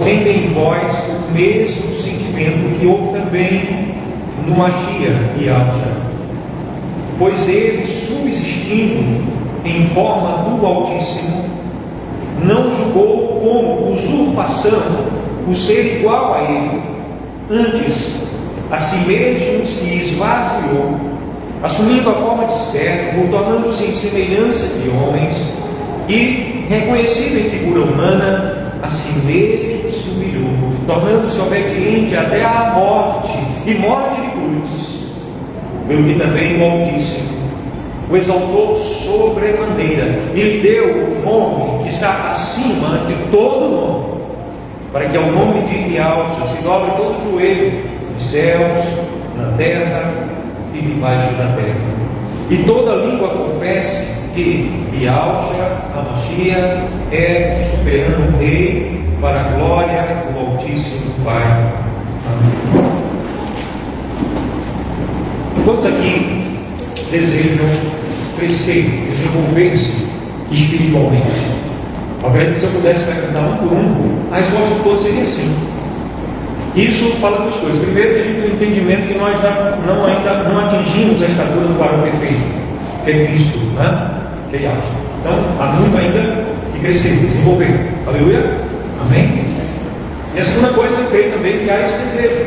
tendem em vós o mesmo sentimento que houve também no Achia e Alcha. Pois ele, subsistindo em forma do Altíssimo, não julgou como usurpação o ser igual a ele, antes a si mesmo se esvaziou, assumindo a forma de servo, tornando-se em semelhança de homens, e, reconhecido em figura humana, a si mesmo se humilhou, tornando-se obediente até à morte, e morte de cruz, pelo que também o Altíssimo o exaltou sobremaneira, e lhe deu o nome que está acima de todo nome, para que ao nome de Yahshua se dobre todo o joelho, nos céus, na terra e debaixo da terra, e toda língua confesse que Yahshua HaMashiach é o soberano Rei, para a glória do Altíssimo Pai. Amém. Quantos aqui desejam crescer, desenvolver-se espiritualmente? Eu acredito que se eu pudesse perguntar um por um, a resposta de todos seria sim. Isso fala duas coisas. Primeiro, que a gente tem o entendimento que nós ainda não atingimos a estatura do varão perfeito, que é Cristo, né? Que é Yahshua. Então, há muito ainda que crescer, desenvolver. Aleluia? Amém? E a segunda coisa, eu creio também que há esse desejo.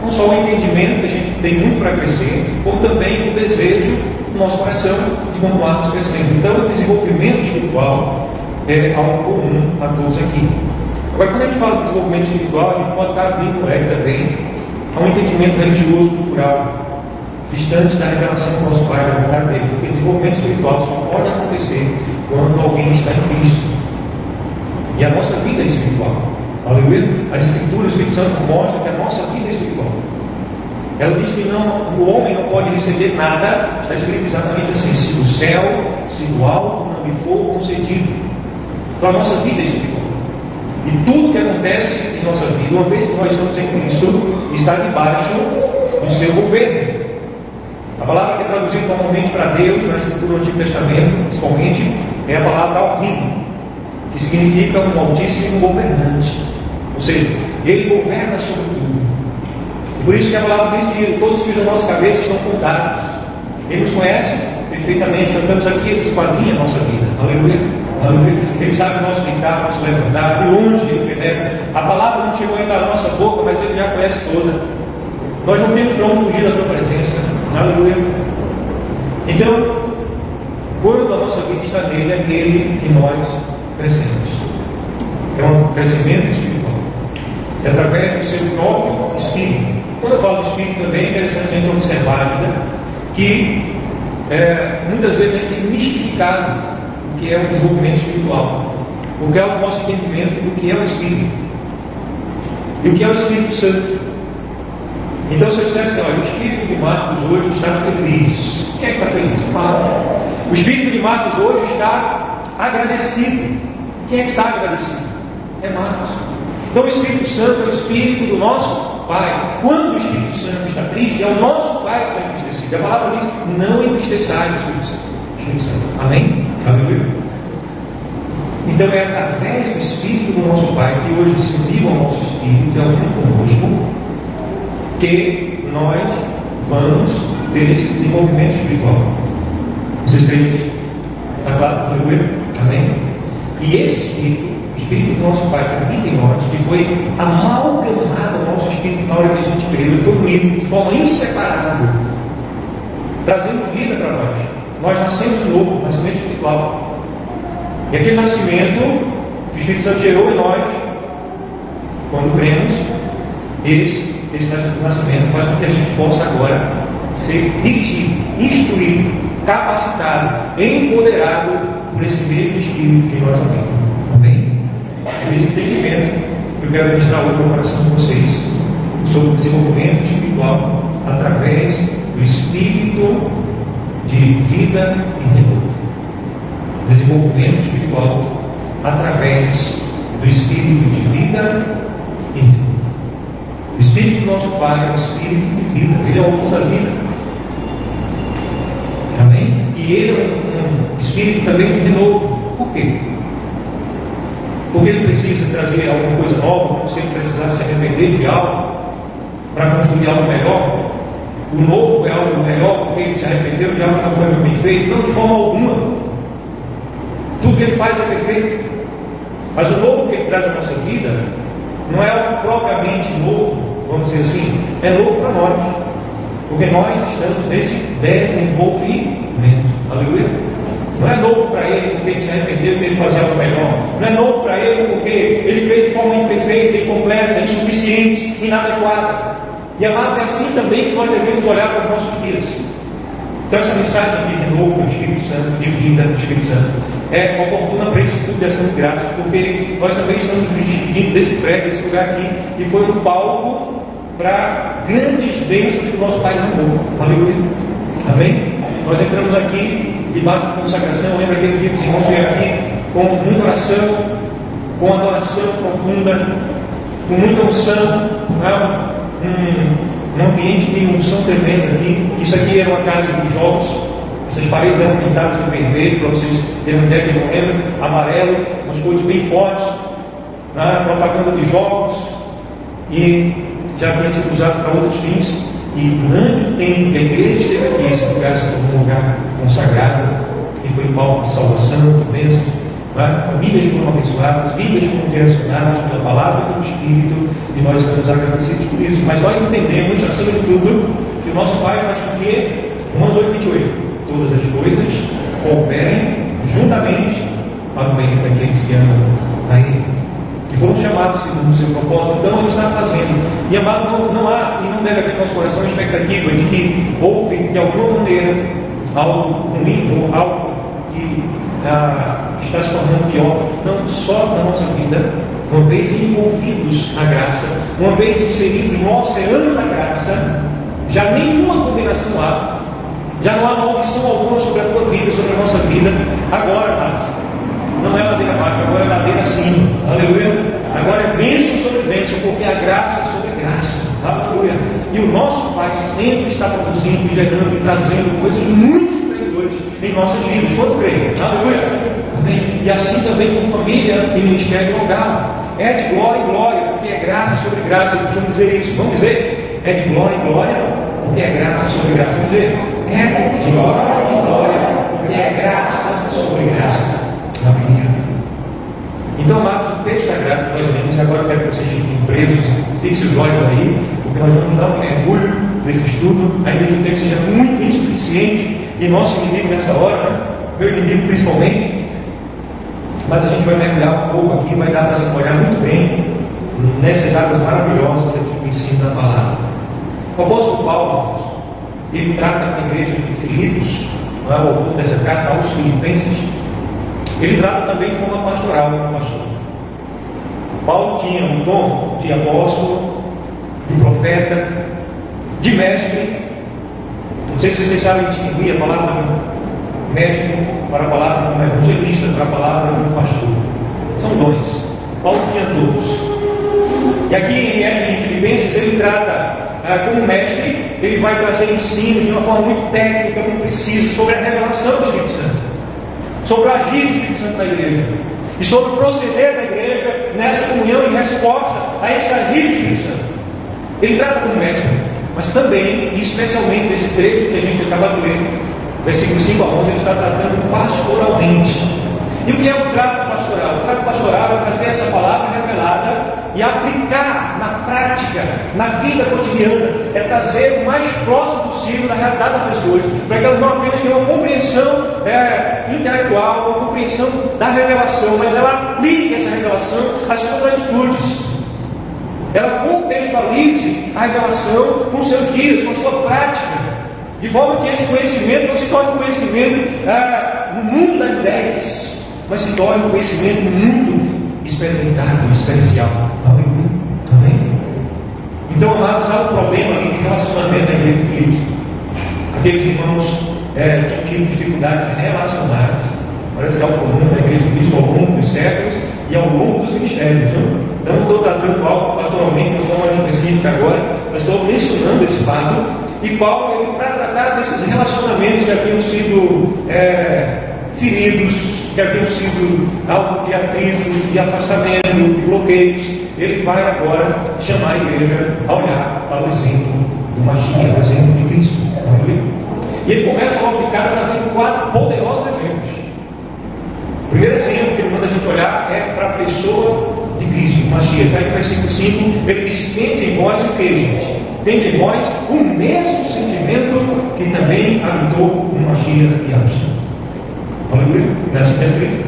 Não só o entendimento, que a gente tem muito para crescer, como também o desejo no nosso coração de continuarmos crescendo. Então, o desenvolvimento espiritual é algo comum a todos aqui. Agora, quando a gente fala de desenvolvimento espiritual, a gente pode estar abrindo também a um entendimento religioso cultural, distante da revelação do nosso Pai, da vontade dele. Porque desenvolvimento espiritual só pode acontecer quando alguém está em Cristo. E a nossa vida é espiritual. Aleluia? As Escrituras, o Espírito Santo mostra que a nossa vida é espiritual. Ela diz que o homem não pode receber nada, está escrito exatamente assim: se do céu, se do alto não lhe for concedido. Então a nossa vida é espiritual. E tudo que acontece em nossa vida, uma vez que nós estamos em Cristo, está debaixo do seu governo. A palavra que é traduzida normalmente para Deus na Escritura do Antigo Testamento, principalmente, é a palavra Alrim, que significa um altíssimo governante. Ou seja, ele governa sobre tudo. E por isso que a palavra diz que todos os fios da nossa cabeça estão contados. Ele nos conhece perfeitamente. Cantamos aqui, ele esquadrinha a nossa vida. Aleluia. Aleluia. Ele sabe o nosso deitar, o nosso levantar, de longe ele penetra. A palavra não chegou ainda à nossa boca, mas ele já conhece toda. Nós não temos para onde fugir da sua presença. Aleluia. Então, quando a nossa vida está nele, é nele que nós crescemos. É um crescimento espiritual. É através do seu próprio Espírito. Quando eu falo do Espírito também, é interessante a gente observar que muitas vezes a gente tem mistificado o que é o desenvolvimento espiritual, o que é o nosso entendimento do que é o Espírito e o que é o Espírito Santo. Então, se eu dissesse que o Espírito de Marcos hoje está feliz, quem é que está feliz? O Espírito de Marcos hoje está agradecido. Quem é que está agradecido? É Marcos. Então o Espírito Santo é o Espírito do nosso Pai. Quando o Espírito Santo está triste, é o nosso Pai que está entristecido. A palavra diz: não entristeçais o Espírito Santo. Amém? Aleluia. Então é através do Espírito do nosso Pai, que hoje se liga ao nosso Espírito, que é um conosco, que nós vamos ter esse desenvolvimento espiritual. Vocês têm isso? Está claro? Aleluia? Amém? E esse Espírito, o Espírito do nosso Pai, que habita em nós, que foi amalgamado ao nosso Espírito na hora que a gente creu, ele foi unido de forma inseparável, trazendo vida para nós. Nós nascemos de novo, nascimento espiritual. E aquele nascimento que o Espírito Santo gerou em nós, quando cremos, esse nascimento faz com que a gente possa agora ser dirigido, instruído, capacitado, empoderado por esse mesmo Espírito que nós amamos. Amém? É esse entendimento que eu quero ministrar hoje no coração de vocês sobre o desenvolvimento espiritual através do Espírito de vida e renovo. Desenvolvimento espiritual através do Espírito de vida e renovo. O Espírito do nosso Pai é o Espírito de vida. Ele é o autor da vida. Amém? E ele é um Espírito também de renovo. Por quê? Porque ele precisa trazer alguma coisa nova, se ele precisasse se arrepender de algo para construir algo melhor. O novo é algo melhor porque ele se arrependeu de algo que não foi bem feito. Não, de forma alguma. Tudo que ele faz é perfeito. Mas o novo que ele traz à nossa vida não é algo propriamente novo, vamos dizer assim, é novo para nós. Porque nós estamos nesse desenvolvimento. Aleluia. Não é novo para ele porque ele se arrependeu de ele fazer algo melhor. Não é novo para ele porque ele fez de forma imperfeita, incompleta, insuficiente, inadequada. E amados, é assim também que nós devemos olhar para os nossos dias. Então essa mensagem de renovo do Espírito Santo, de vida do Espírito Santo, é oportuna para esse culto de ação de graças, porque nós também estamos nos despedindo desse prédio, desse lugar aqui, e foi um palco para grandes bênçãos que o nosso Pai derramou. Aleluia. Amém? Nós entramos aqui debaixo da consagração. Lembra aquele dia que os irmãos vieram aqui com muita oração, com adoração profunda, com muita unção, um ambiente de unção tremenda aqui. Isso aqui era uma casa de jogos. Essas paredes eram pintadas de vermelho, para vocês terem uma ideia, que não lembro, amarelo, umas cores bem fortes, propaganda de jogos, e já tinha sido usado para outros fins. E durante o tempo que a igreja esteve aqui, esse lugar se tornou um lugar consagrado, e foi um palco de salvação, de bênção. Famílias foram abençoadas, vidas foram direcionadas pela palavra e pelo Espírito, e nós estamos agradecidos por isso. Mas nós entendemos, acima de tudo, que o nosso Pai faz com que, Romanos 8:28, todas as coisas cooperem juntamente para o bem daqueles que amam a Ele, que foram chamados segundo o seu propósito. Então Ele está fazendo. E amados, não há e não deve haver no nosso coração expectativa de que houve de alguma maneira algo ruim ou algo que está se tornando pior. Não só na nossa vida, uma vez envolvidos na graça, uma vez inseridos no oceano da graça, já nenhuma condenação há. Já não há maldição alguma sobre a tua vida, sobre a nossa vida. Agora, amados, não é ladeira abaixo, agora é ladeira acima. Aleluia. Agora é bênção sobre bênção, porque a graça é sobre graça. Aleluia. E o nosso Pai sempre está produzindo, gerando e trazendo coisas muito superiores em nossas vidas. Quanto creio? Aleluia. Amém. E assim também com família e ministério local. É de glória em glória, porque é graça sobre graça. Eu costumo dizer isso. Vamos dizer? É de glória em glória, porque é graça sobre graça. Vamos dizer? É de glória em glória, porque é graça sobre graça. Amém. Então, amados, o texto sagrado que nós lemos, e agora eu quero que vocês fiquem presos, fixem os olhos aí, porque nós vamos dar um mergulho nesse estudo, ainda que o texto seja muito insuficiente, e nosso inimigo nessa hora, meu inimigo principalmente, mas a gente vai mergulhar um pouco aqui, vai dar para se olhar muito bem nessas águas maravilhosas aqui do ensino da palavra. O apóstolo Paulo, ele trata a igreja de Filipos, o autor dessa carta aos Filipenses. Ele trata também de forma pastoral, pastor. Paulo tinha um dom de apóstolo, de profeta, de mestre. Não sei se vocês sabem distinguir a palavra de mestre para a palavra de evangelista, para a palavra de pastor. São dons. Paulo tinha todos. E aqui em Filipenses ele trata como mestre, ele vai trazer ensino de uma forma muito técnica, muito precisa, sobre a revelação do Espírito Santo, sobre o agir do Espírito Santo na igreja, e sobre o proceder da igreja nessa comunhão em resposta a esse agir do Espírito Santo. Ele trata como mestre, mas também, e especialmente nesse trecho que a gente acaba de ler, versículo 5 a 11, ele está tratando pastoralmente. E o que é o trato pastoral? O trato pastoral é trazer essa palavra revelada e aplicar na prática, na vida cotidiana. É trazer o mais próximo possível da realidade das pessoas, para que elas não apenas tenham uma compreensão intelectual, uma compreensão da revelação, mas ela aplique essa revelação às suas atitudes. Ela contextualize a revelação com seus dias, com a sua prática, de forma que esse conhecimento não se torne um conhecimento no mundo das ideias, mas se torne um conhecimento muito experimentado, experiencial. Amém? Então, amados, há um problema aqui de relacionamento na igreja de Filipos. Aqueles irmãos que tinham dificuldades relacionadas. Parece que é o comum da igreja de Cristo ao longo dos séculos e ao longo dos ministérios. Então, não estou tratando algo pastoralmente de forma específica agora, mas estou mencionando esse fato. E Paulo, para tratar desses relacionamentos que haviam sido feridos, que haviam sido alvo de atrito, de afastamento, de bloqueios, ele vai agora chamar a igreja a olhar para o exemplo do Mashiach, o exemplo de Cristo. E ele começa a aplicar trazendo 4 poderosos exemplos. O primeiro exemplo que ele manda a gente olhar é para a pessoa de Cristo, o Mashiach. Aí no versículo 5, ele diz: tende em vós o que, gente? Tende em vós o mesmo sentimento que também habitou no Mashiach e Yahshua. Aleluia? Nessa escrita.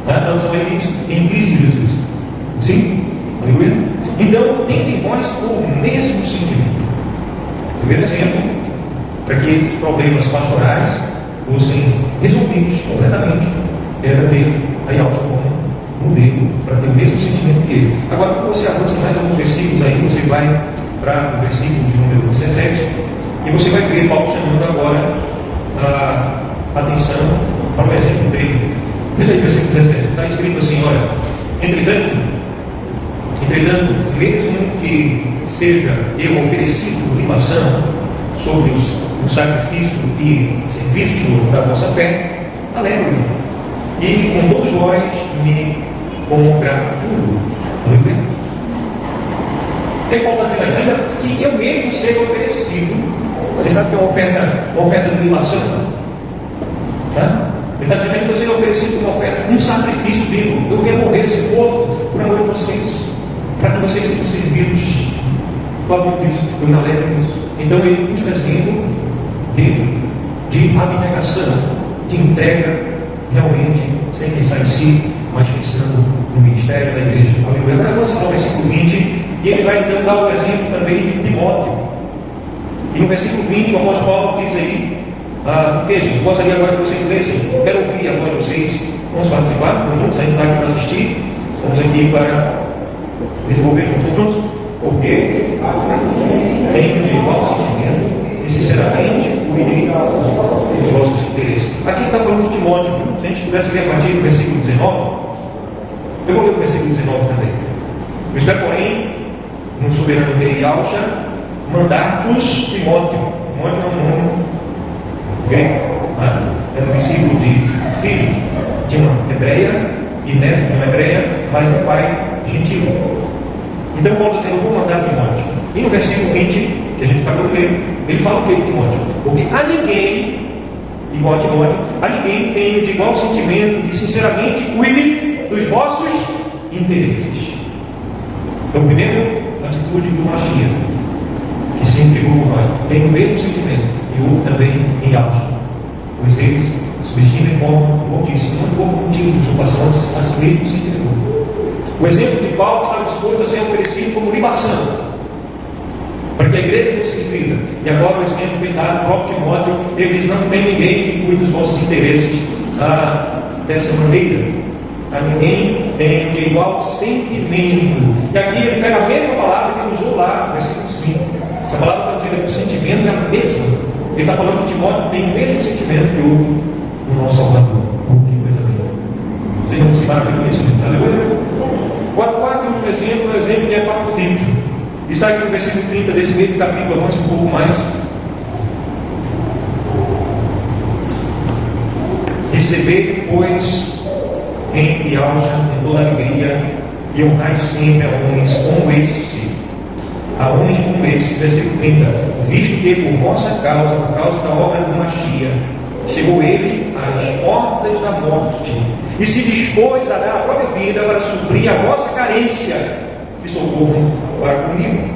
A tradução ele diz: em Cristo Jesus. Sim? Aleluia? Então, tende em vós o mesmo sentimento. Primeiro exemplo, para que esses problemas pastorais fossem resolvidos completamente, era ter a Yahshua como modelo, para ter o mesmo sentimento que ele. Agora, quando você avança mais alguns versículos, aí você vai para o versículo de número 17, e você vai ver Paulo chamando agora a atenção para o exemplo dele. Veja aí, versículo 17, está escrito assim: olha, entretanto, mesmo que seja eu oferecido libação sobre o sacrifício e serviço da vossa fé, alegro-me, e com todos vós me congratulo. Muito bem. O que Paulo está dizendo aí? Ainda que eu mesmo seja oferecido. Você sabe que é uma oferta de libação? Tá? Ele está dizendo que eu seja oferecido uma oferta, um sacrifício vivo. Eu venho morrer esse corpo por amor de vocês, para que vocês sejam servidos. Paulo diz: eu me alegro nisso. Então ele busca exemplo de abnegação, de entrega, realmente sem pensar em si, mas pensando no ministério da igreja. Agora avança ao versículo 20, e ele vai então dar o exemplo também de Timóteo. E no versículo 20, o apóstolo Paulo diz aí: o que, gente? Gostaria agora que vocês lessem. Quero ouvir a voz de vocês. Vamos participar? Vamos juntos? A gente está aqui para assistir. Estamos aqui para desenvolver juntos. Porque tenho de igual sentimento e sinceramente cuidei dos vossos interesses. Aqui está falando de Timóteo. Se a gente pudesse ler a partir do versículo 19, eu vou ler o versículo 19 também. Eu espero, porém, no soberano rei Yahshua, mandar-vos Timóteo. Timóteo é um nome grego, é um discípulo de filho de uma hebreia e neto de uma hebreia, mas um pai gentil. Então Paulo está dizendo: eu vou mandar Timóteo. E no versículo 20, que a gente acabou de ler, ele fala o que de Timóteo? Porque a ninguém, igual a Timóteo, a ninguém tem de igual sentimento e sinceramente cuide dos vossos interesses. Então, primeiro, a atitude do Mashiach, que se entregou por nós, tem o mesmo sentimento que houve também em Yahshua, pois eles subestimam em forma, como disse, não jogou com tinta, usurpação, a si mesmo se entregou. O exemplo de Paulo estava disposto a ser oferecido como libação, para que a igreja fosse servida. E agora o exemplo que dá do próprio Timóteo, ele diz: não tem ninguém que cuide dos vossos interesses dessa maneira. A ninguém tem de igual sentimento. E aqui ele pega a mesma palavra que ele usou lá no versículo 5. Essa palavra traduzida por sentimento é a mesma. Ele está falando que Timóteo tem o mesmo sentimento que houve no nosso Salvador. Que coisa linda. Vocês não se maravilham com isso, gente? Aleluia. O quarto e último exemplo é o exemplo de Epafrodito. Está aqui no versículo 30 desse mesmo capítulo, avança um pouco mais. Receber, pois, em Yahshua em toda alegria, e honrai sempre a homens como esse. A homens como esse, versículo 30. Visto que por vossa causa, por causa da obra do Mashiach, chegou ele às portas da morte, e se dispôs a dar a própria vida para suprir a vossa carência de socorro para comigo.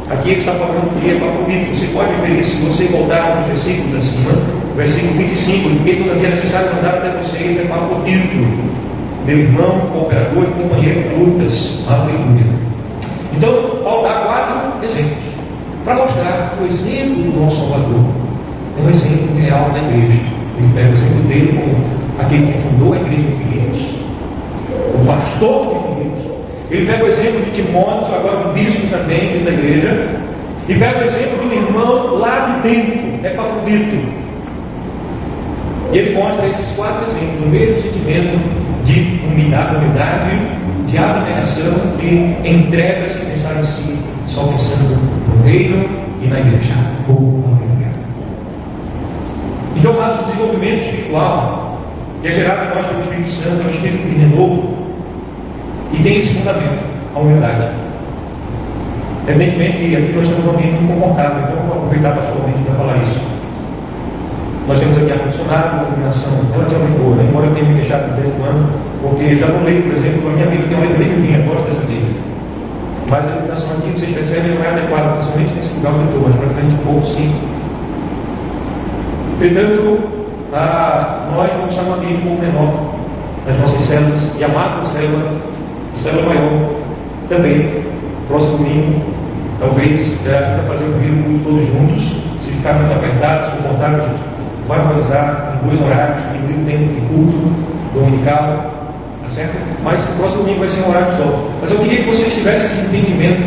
Aqui ele está falando de Epafrodito. Você pode ver isso se você voltar nos versículos acima, versículo 25: porque todavia é necessário mandar até vocês Epafrodito, meu irmão, cooperador e companheiro de lutas. Aleluia. Então, Paulo dá 4 exemplos para mostrar que o exemplo do nosso Salvador é um exemplo real da igreja. Ele pega o exemplo dele como aquele que fundou a igreja de Filipos, o pastor de Filipos. Ele pega o exemplo de Timóteo, agora um bispo também dentro da igreja, e pega o exemplo do irmão lá de dentro, Epafrodito. E ele mostra esses 4 exemplos, o mesmo sentimento de humildade, de abnegação, de entrega sem pensar em si, só pensando no reino e na igreja. Então, o desenvolvimento espiritual, que é gerado em nós pelo Espírito Santo, é um espírito de renovo, e tem esse fundamento. a humildade. Evidentemente que aqui nós estamos num ambiente muito confortável, então vou aproveitar pastoralmente para falar isso. Nós temos aqui ar-condicionado, uma iluminação relativamente boa, né? Embora eu tenha me deixado de vez em quando, porque já não leio, por exemplo, a minha Bíblia tem uma letra bem pequena, gosto dessa Bíblia. Mas a iluminação aqui, vocês percebem, não é adequada, principalmente nesse lugar onde eu estou, mas para frente um pouco sim. Portanto, nós vamos estar num ambiente um pouco menor nas nossas células, e a macro célula maior também, próximo domingo, talvez para fazer o domingo todos juntos. Se ficar muito apertado, se for vontade, vai organizar em 2 horários, dividir o tempo de culto dominical, tá certo? Mas o próximo domingo vai ser um horário só. Mas eu queria que vocês tivessem esse entendimento,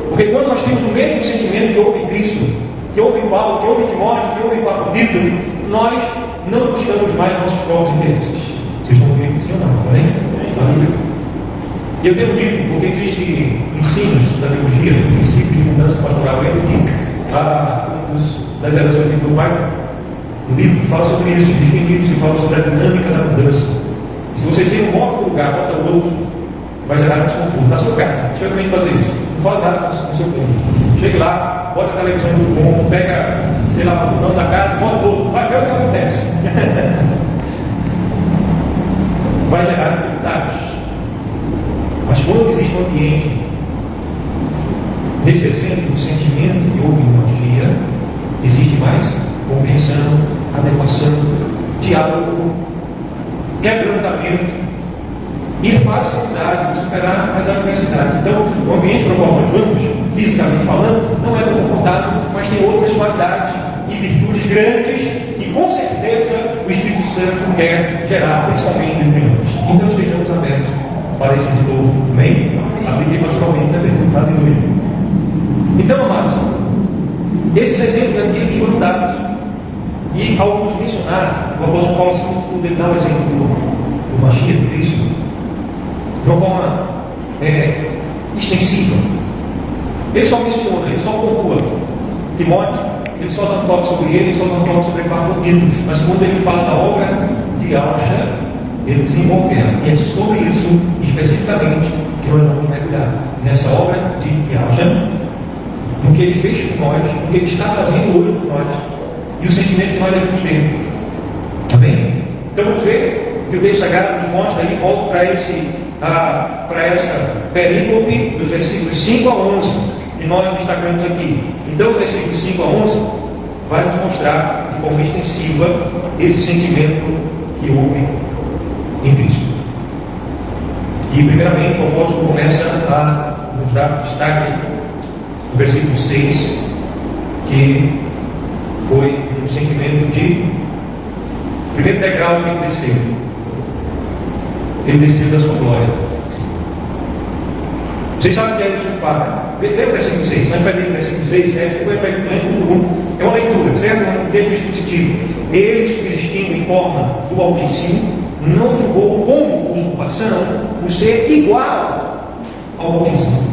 porque quando nós temos o mesmo sentimento que houve em Cristo, que houve em Paulo, que houve em Timóteo, que houve em Pafrodito, nós não buscamos mais nossos próprios interesses. Vocês estão comigo? Sim ou não? Amém? E eu devo dito, porque existem ensinos da teologia, princípios de mudança pastoral, das gerações do meu pai, um livro que fala sobre isso, existem livros que falam sobre a dinâmica da mudança. E se você tira um outro lugar, bota o outro, vai gerar desconforto. Na sua casa, experimenta fazer isso. Não fala nada com o seu cônjuge. Chegue lá, bota a televisão do cônjuge, pega, sei lá, o fundão da casa, bota outro, vai ver o que acontece. Vai gerar dificuldades. Mas quando existe um ambiente nesse exemplo, o sentimento que houve em magia, existe mais compreensão, adequação, diálogo, quebrantamento e facilidade de superar as adversidades. Então, o ambiente para o qual nós vamos, fisicamente falando, não é tão confortável, mas tem outras qualidades e virtudes grandes que, com certeza, o Espírito Santo quer gerar, principalmente entre nós. Então, estejamos abertos para esse de novo. Amém? Apliquei pastoralmente também. Aleluia. Então, amados, esses exemplos aqui nos foram dados. E alguns mencionaram, o apóstolo Paulo assim, ele dá o exemplo do Mashiach, do Cristo, de uma forma extensiva. Ele só menciona, ele só pontua Timóteo, ele só dá um toque sobre ele só dá um toque sobre Epafrodito. Mas quando ele fala da obra de Alcha, ele desenvolve ela. E é sobre isso, especificamente, que nós vamos mergulhar. Nessa obra de Alcha, no que ele fez por nós, no que ele está fazendo hoje por nós, e o sentimento que nós devemos ter. Amém? Então vamos ver que o texto sagrado nos mostra aí, volto para essa perícope dos versículos 5 a 11, que nós destacamos aqui. Então os versículos 5 a 11 vai nos mostrar de forma extensiva esse sentimento que houve em Cristo. E primeiramente o apóstolo começa a nos dar destaque no versículo 6, que foi um sentimento de primeiro degrau que ele desceu. Ele desceu da sua glória. Vocês sabem que é usurpar, né? Lê o versículo 6, a gente vai ler o versículo 6, 7, depois vai ler é uma leitura, certo? Um texto expositivo. Ele, subsistindo em forma do Altíssimo, não julgou como usurpação o ser igual ao Altíssimo.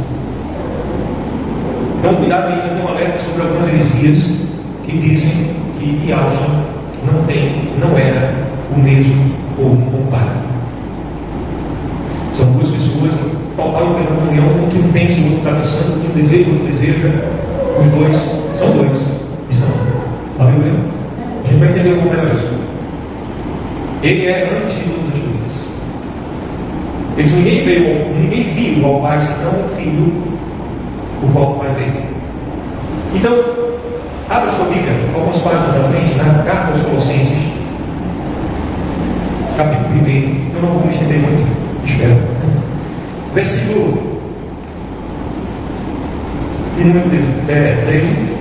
Então, cuidado aí, tem um alerta sobre algumas heresias que dizem que Yalcha não era o mesmo ou um compadre. São duas pessoas, total e plena comunhão, um que um pensa, o outro está pensando, um que um deseja, o outro deseja. Os dois são dois e são. Aleluia. A gente vai entender um pouco melhor isso. Ele é antes de todas as coisas. Ele disse: ninguém viu ao Pai senão o Filho, o qual o Pai veio. Então, abra sua Bíblia, algumas páginas à frente, na carta aos Colossenses, capítulo 1. Eu não vou me estender muito, espero. Versículo de número 13.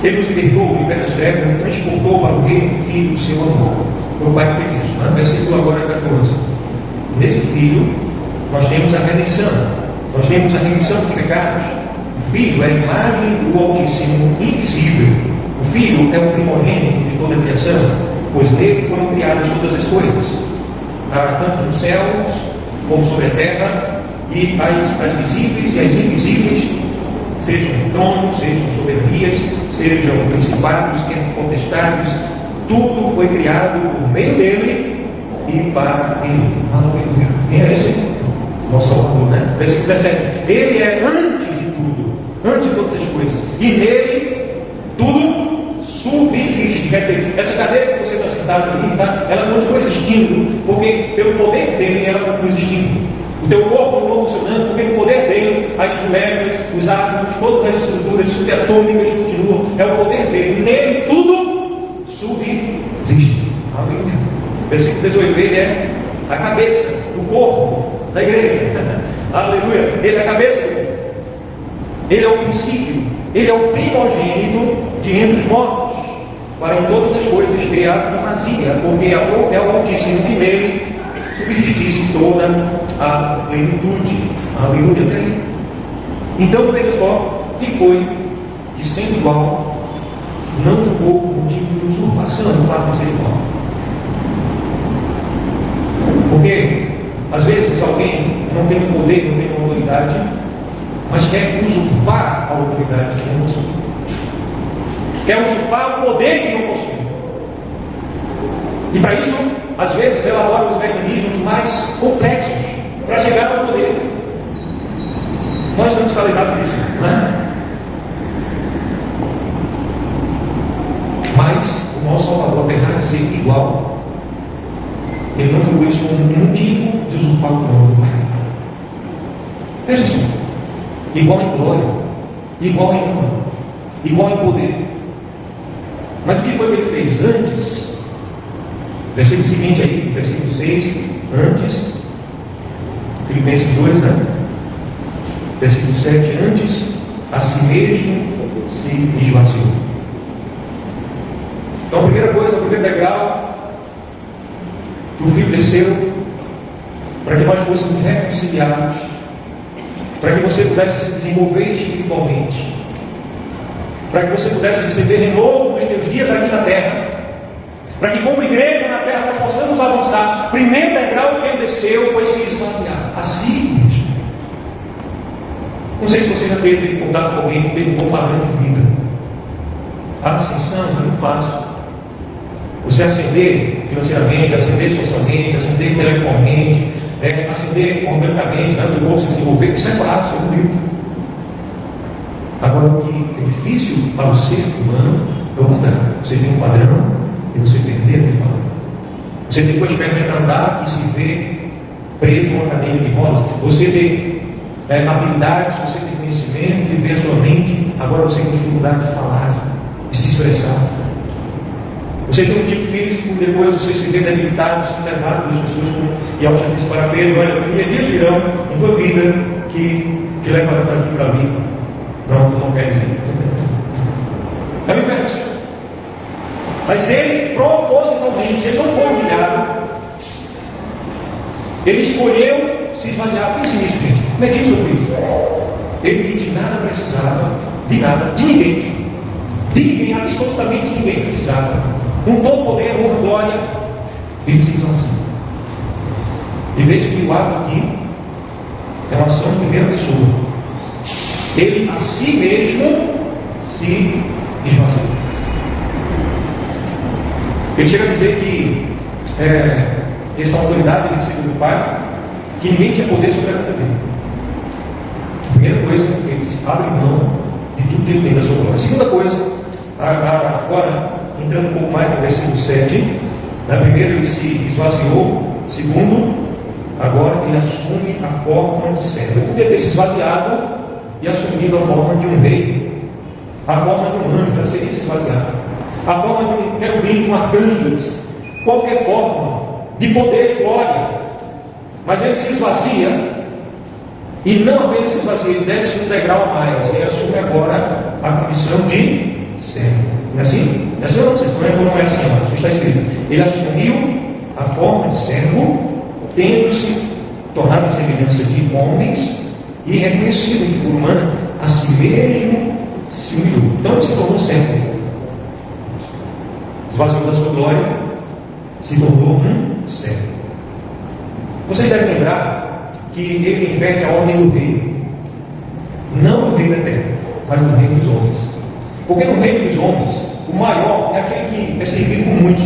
Ele nos libertou do império das trevas, nos transportou para o reino do Filho do seu amor. Foi o Pai que fez isso. Versículo agora 14. Nesse Filho, nós temos a redenção. Nós temos a remissão dos pecados. O Filho é a imagem do Altíssimo, invisível. O Filho é o primogênito de toda a criação, pois nele foram criadas todas as coisas, tanto nos céus como sobre a terra, e as visíveis e as invisíveis, sejam tronos, sejam soberanias, sejam principados, potestades, tudo foi criado por meio dele e para ele. Aleluia. Quem é esse? nosso Salvador, né? Versículo 17. Ele é antes de tudo, antes de todas as coisas, e nele tudo subsiste. Quer dizer, essa cadeira que você está sentado ali, tá? Ela continua existindo, porque pelo poder dele ela continua existindo. O teu corpo continua funcionando, porque no poder dele as moléculas, os átomos, todas as estruturas subatômicas continuam. É o poder dele. Nele tudo subsiste. Aleluia. Versículo 18. Ele é a cabeça do corpo da igreja. Aleluia. Ele é a cabeça do corpo. Ele é o princípio. Ele é o primogênito de entre os mortos, para em todas as coisas ter a primazia, porque é o Altíssimo que nele subsistisse toda a plenitude. Aleluia. Então veja só, que foi que sendo igual, não julgou por motivo de usurpação o fato de ser igual. Porque às vezes alguém não tem poder, não tem autoridade, mas quer usurpar a autoridade que não possui. Quer usurpar o poder que não possui. E para isso, às vezes, elabora os mecanismos mais complexos para chegar ao poder. Nós temos qualidade disso, não é? Mas o nosso Salvador, apesar de ser igual, ele não julgou isso como um motivo de usurpar o trono do Pai. Veja só. Igual em glória, igual em honra, igual em poder. Mas o que foi que ele fez antes? Versículo seguinte aí, versículo 6, antes, Filipenses 2, né? Versículo 7, antes, a si mesmo se esvaziou. Então a primeira coisa, o primeiro degrau, que o Filho desceu, para que nós fôssemos reconciliados, para que você pudesse se desenvolver espiritualmente, para que você pudesse receber renovo nos teus dias aqui na terra, para que como igreja na terra nós possamos avançar. O primeiro degrau que ele desceu foi se esvaziar a si mesmo. Não sei se você já teve contato com alguém que teve um bom padrão de vida. A ascensão é muito fácil. Você ascender financeiramente, ascender socialmente, ascender intelectualmente, ascender organicamente, né, do corpo se desenvolver, isso é fácil, é bonito. Agora, o que é difícil para o ser humano é o contrário. Você tem um padrão e você perder aquele padrão. Você depois perna andar e se vê preso numa cadeira de rodas. Você tem habilidades, você tem conhecimento, viver a sua mente. Agora você tem dificuldade de falar, de se expressar. Você tem um tipo físico, depois você se vê debilitado, se levado pelas pessoas. E ao já disse para Pedro: olha, dias virão em tua vida que levarão daqui para ali. Não, tu não quer dizer. É o inverso. Mas ele, propositalmente, ele não foi humilhado. Ele escolheu se esvaziar. Pense nisso, gente. Medite sobre isso. Ele que de nada precisava, de nada, de ninguém, absolutamente ninguém precisava. Com todo poder, honra, glória, ele se esvazia. E veja que o ato aqui é uma ação de primeira pessoa. Ele a si mesmo se esvaziou. Ele chega a dizer que essa autoridade ele recebeu do Pai, que ninguém tinha poder sobre a vida dele. A primeira coisa, ele se abre mão de tudo que ele tem da sua glória. A segunda coisa, agora, entrando um pouco mais no versículo 7, primeiro ele se esvaziou, segundo, agora ele assume a forma de servo. Ele poderia ter se esvaziado e assumido a forma de um rei, a forma de um anjo, já seria se esvaziado, a forma de um querubim, de um arcanjo, qualquer forma de poder e glória. Mas ele se esvazia, e não apenas se esvazia, ele desce um degrau a mais. Ele assume agora a condição de servo. Não é assim? Não é assim ou não é assim? Não está escrito. Ele assumiu a forma de servo, tendo-se tornado a semelhança de homens, e reconhecido em figura humana, a si mesmo se humilhou. Então ele se tornou servo. Esvaziou da sua glória, se tornou um servo. Vocês devem lembrar que ele inverte a ordem do reino, não do reino eterno, mas do reino dos homens. Porque no reino dos homens, o maior é aquele que é servido por muitos.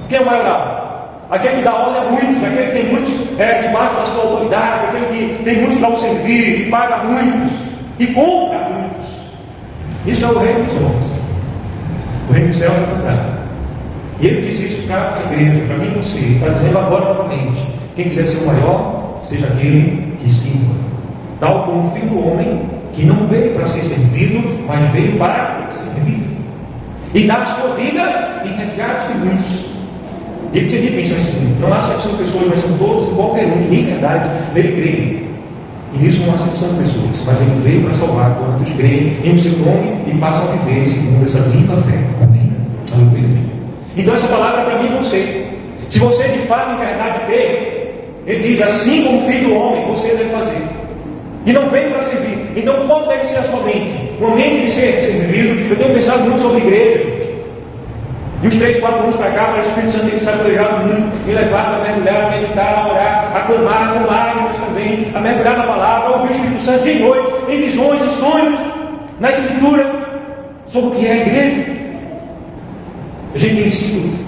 Quem é o maior? aquele que dá ordem a muitos, aquele que tem muitos debaixo da sua autoridade, aquele que tem muitos para o servir, que paga muitos, que compra muitos. Isso é o reino dos homens. O reino do céu é o contrário. E ele disse isso para a igreja, para mim e você, está dizendo agora novamente: quem quiser ser o maior, seja aquele que sirva. Tal como o filho do homem, que não veio para ser servido, mas veio para servir e dar a sua vida em resgate de muitos. E ele tinha dito assim: não há acepção de pessoas, mas são todos e qualquer um que em verdade nele crê. E nisso não há acepção de pessoas, mas ele veio para salvar quantos creem em seu nome e passam a viver segundo essa viva fé. Amém? Aleluia. Então essa palavra é para mim e você. Se você de fato em verdade crê, ele diz: assim como o filho do homem, você deve fazer. E não veio para servir. Então qual deve ser a sua mente? Uma mente de ser servido. Eu tenho pensado muito sobre igreja, gente. De uns 3, 4 anos para cá, para o Espírito Santo tem que sacolejado muito, me levar a mergulhar, a meditar, a orar, a clamar com lágrimas também, a mergulhar na palavra, a ouvir o Espírito Santo de noite, em visões e sonhos, na Escritura, sobre o que é a igreja. A gente tem sido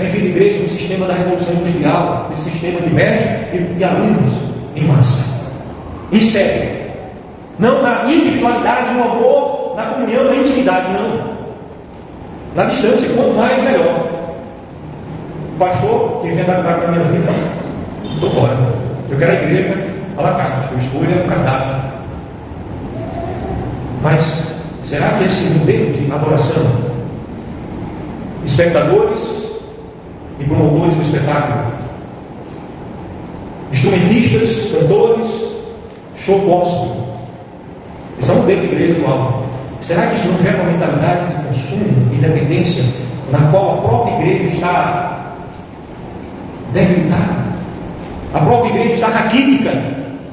vivido igreja no sistema da Revolução Industrial, esse sistema de médicos e alunos em massa, em série. Não na individualidade, no amor, na comunhão, na intimidade, não. Na distância, quanto mais melhor. O pastor que vem dar para a minha vida, estou fora. Eu quero a igreja à la carte, eu escolho o cardápio. Mas será que esse modelo de adoração, espectadores e promotores do espetáculo, instrumentistas, cantores, show gospel, esse é um modelo de igreja atual. Será que isso não gera uma mentalidade de consumo e dependência na qual a própria igreja está debilitada? A própria igreja está raquítica,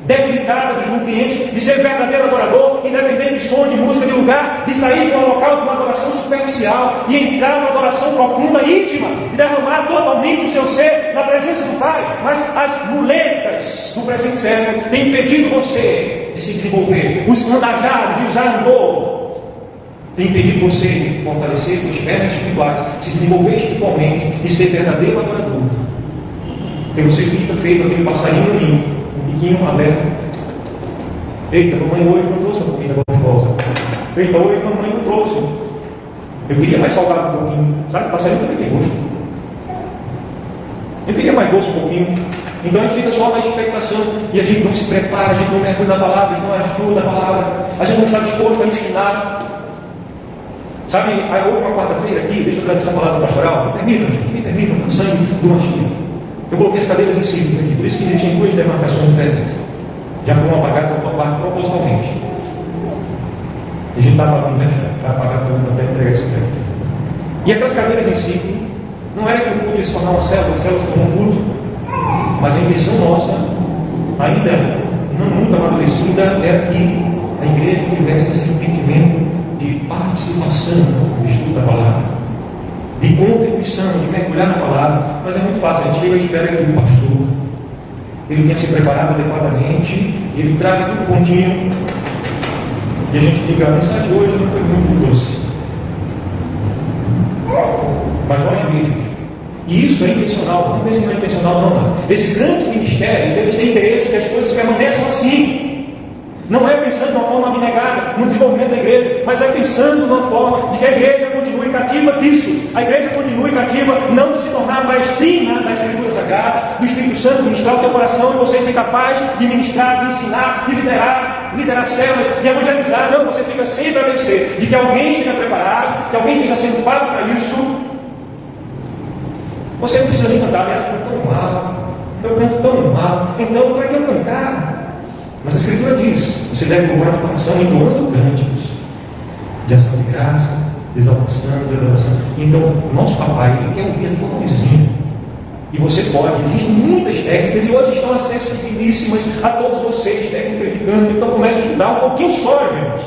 debilitada dos nutrientes de ser verdadeiro adorador, independente de som, de música, de lugar, de sair de um local de uma adoração superficial e entrar numa adoração profunda, íntima, e derramar totalmente o seu ser na presença do Pai. Mas as muletas do presente século têm impedido você de se desenvolver. Os andajares e os arandor tem impedido você de fortalecer suas pernas espirituais, se desenvolver espiritualmente e ser verdadeiro adorador. Porque você fica feito aquele passarinho no ninho, um biquinho aberto. Eita, mamãe hoje não trouxe uma comida gostosa. Eita, hoje mamãe não trouxe. Eu queria mais salgado um pouquinho. Sabe, passarinho também tem gosto. Eu queria mais gosto um pouquinho. Então a gente fica só na expectação e a gente não se prepara, a gente não mergulha na palavra, a gente não ajuda a palavra, a gente não está disposto a ensinar. Sabe, aí houve uma quarta-feira aqui, deixa eu trazer essa palavra pastoral, me permitam, com o sangue do Mashiach. Eu coloquei as cadeiras em círculos aqui, por isso que existem duas demarcações diferentes. Já foram apagadas propositalmente. E a gente está apagando, né? Está apagado até entregar esse tempo. E aquelas cadeiras em círculo, não era que o culto ia se tornar uma célula se tornou um culto, mas a intenção nossa, ainda não muito amadurecida, era que a igreja tivesse esse entendimento de participação no estudo da palavra, de contribuição, de mergulhar na palavra. Mas é muito fácil, a gente chega e espera que o pastor ele tenha se preparado adequadamente, ele traga tudo contínuo, e a gente diga: a mensagem de hoje não foi muito doce, mas nós mesmos. E isso é intencional, não pense que não é intencional, não. Esses grandes ministérios, eles têm interesse que as coisas permaneçam assim. Não é pensando de uma forma abnegada no desenvolvimento da igreja, mas é pensando de uma forma de que a igreja continue cativa disso. A igreja continue cativa, não de se tornar maestrina da Escritura Sagrada, do Espírito Santo ministrar o teu coração e você ser capaz de ministrar, de ensinar, de liderar células, de evangelizar. Não, você fica sempre a vencer de que alguém esteja preparado, que alguém esteja sendo pago para isso. Você não precisa nem cantar, aliás, eu canto tão mal, eu canto tão mal, então para que eu cantar? Mas a Escritura diz: você deve louvar de coração entoando cânticos de ação de graça, de exaltação, de adoração. Então, nosso papai, ele quer ouvir a tua vozinha. E você pode, existem muitas técnicas, e hoje estão acessibilíssimas a todos vocês, técnicas de canto. Então comece a estudar um pouquinho só, gente,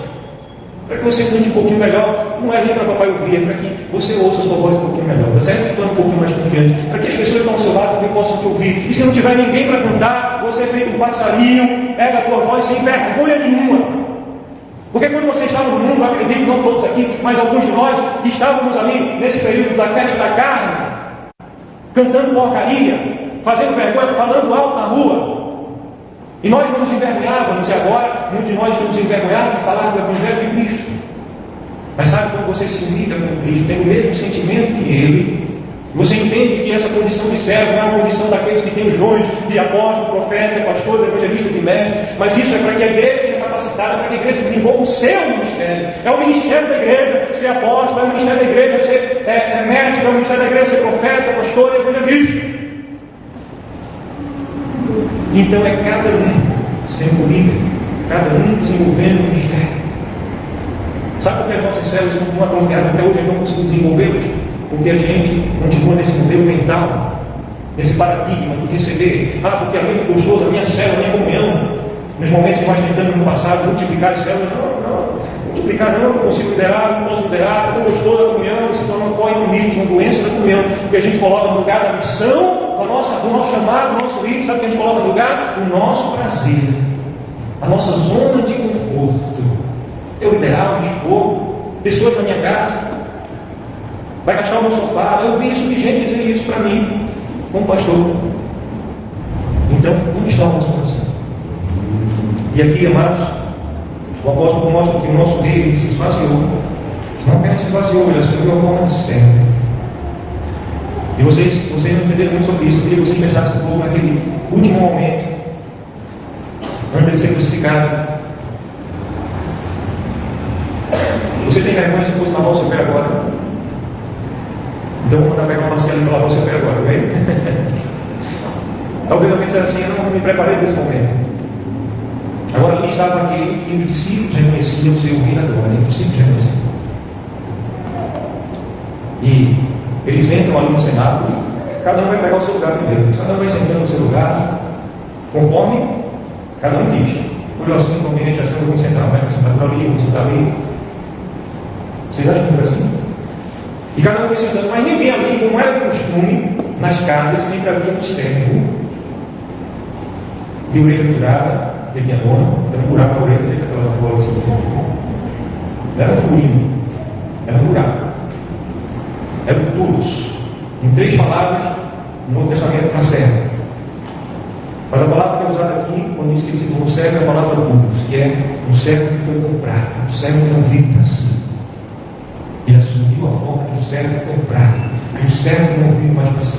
para que você cante um pouquinho melhor. Não é nem para papai ouvir, é para que você ouça a sua voz um pouquinho melhor, tá certo? Se torne um pouquinho mais confiante, para que as pessoas que estão ao seu lado também possam te ouvir. E se não tiver ninguém para cantar, você é feito um passarinho, pega a tua voz sem vergonha nenhuma. Porque quando você estava no mundo, acredito, não todos aqui, mas alguns de nós que estávamos ali nesse período da festa da carne, cantando porcaria, fazendo vergonha, falando alto na rua. E nós não nos envergonhávamos, e agora muitos de nós estamos envergonhados de falar do Evangelho de Cristo. Mas sabe, quando você se unida com Cristo, tem o mesmo sentimento que Ele, você entende que essa condição de servo não é uma condição daqueles que têm os dons de apóstolo, profeta, pastores, evangelistas e mestres, mas isso é para que a igreja seja capacitada, para que a igreja desenvolva o seu ministério. É o ministério da igreja ser apóstolo, é o ministério da igreja ser mestre, é o ministério da igreja ser profeta, pastor e evangelista. Então é cada um sendo líder, cada um desenvolvendo o ministério. Sabe por que as nossas células não estão confiadas até hoje, não conseguimos desenvolvê-las? Porque a gente continua nesse modelo mental, nesse paradigma de receber. Porque alguém me gostou da minha célula, da minha comunhão. Nos momentos que nós tentamos no passado multiplicar as células, multiplicar não consigo liderar, não posso liderar, não gostou da comunhão, se torna co-inimigos, uma doença da comunhão, porque a gente coloca no lugar da missão, do nosso chamado, do nosso rito. Sabe o que a gente coloca no lugar? O nosso prazer, a nossa zona de conforto. Eu liderar, me expor, pessoas na minha casa, vai gastar o meu sofá. Eu vi isso de gente dizer isso para mim, como pastor. Então, onde está o nosso coração? E aqui, amados, o apóstolo mostra que o nosso rei se esvaziou. Não apenas se esvaziou, ele assumiu a forma de servo. E vocês não entenderam muito sobre isso. Eu queria que vocês pensassem um pouco naquele último momento, antes de ser crucificado. Você tem vergonha se fosse lavar o seu pé agora? Então vou mandar pegar uma Marcelo para lavar o seu pé agora, ok? Talvez alguém dissesse assim: eu não me preparei para esse momento. Agora ali estava aquele que os discípulos reconheciam o seu rei da glória, os discípulos reconheciam. E eles entram ali no cenáculo, cada um vai pegar o seu lugar primeiro, cada um vai sentando no seu lugar, conforme cada um diz. Por assim, como a gente assim, vamos sentar, vai sentar por ali, vamos sentar ali. Vocês acham que foi assim? E cada um foi sentando, mas ninguém ali, como era costume, nas casas sempre havia um servo de orelha furada, que tinha dona, era um buraco na orelha, feita aquelas argolas assim. Não era um furinho, era um buraco. Era um tulos. Em 3 palavras, no Novo Testamento, na serva. Mas a palavra que é usada aqui, quando diz que ele se tornou servo, é a palavra tulos, que é um servo que foi comprado, um servo que não vive para si. Ele assumiu a forma de um servo comprado, um servo que não vive mais para si.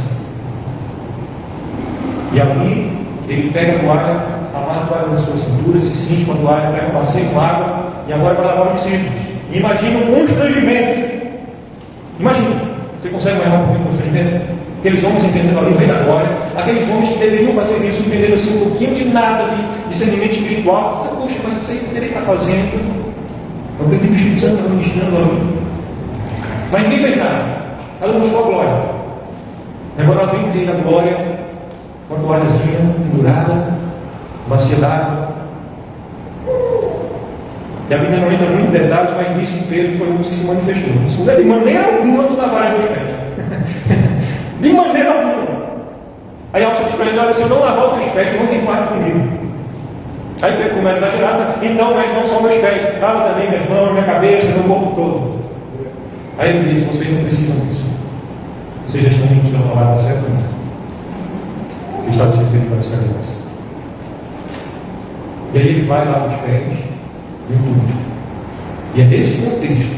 E ali, ele pega a toalha, amarra a toalha nas suas cinturas, se cinge com a toalha, pega um passeio com água, e agora vai lavar os discípulos. Imagina um constrangimento. Imagina. Você consegue imaginar um pouquinho de constrangimento? Aqueles homens entendendo ali o rei da glória, aqueles homens que deveriam fazer isso, entendendo assim um pouquinho de nada de discernimento espiritual. Você está, poxa, mas isso aí poderia estar fazendo. Eu acredito que o Espírito Santo está ministrando ali. Mas ninguém fez nada. Ela mostrou a glória. E agora ela vem o rei da glória, com a toalhazinha pendurada, bacia d'água. E a Bíblia não entra muito em detalhes, mas diz que Pedro foi um dos que se manifestou. Isso não é de maneira alguma tu lavar os meus pés. De maneira alguma. Aí a diz para ele: olha, se eu não lavar os teus pés, tu não tem parte comigo. Aí Pedro começa a exagerar: então, mas não só meus pés, lava também minhas mãos, minha cabeça, meu corpo todo. Aí ele diz: vocês não precisam disso. Vocês já estão limpos pela palavra, certo? Que está de ser feito para as crianças. E aí ele vai lá para os pés. E é nesse contexto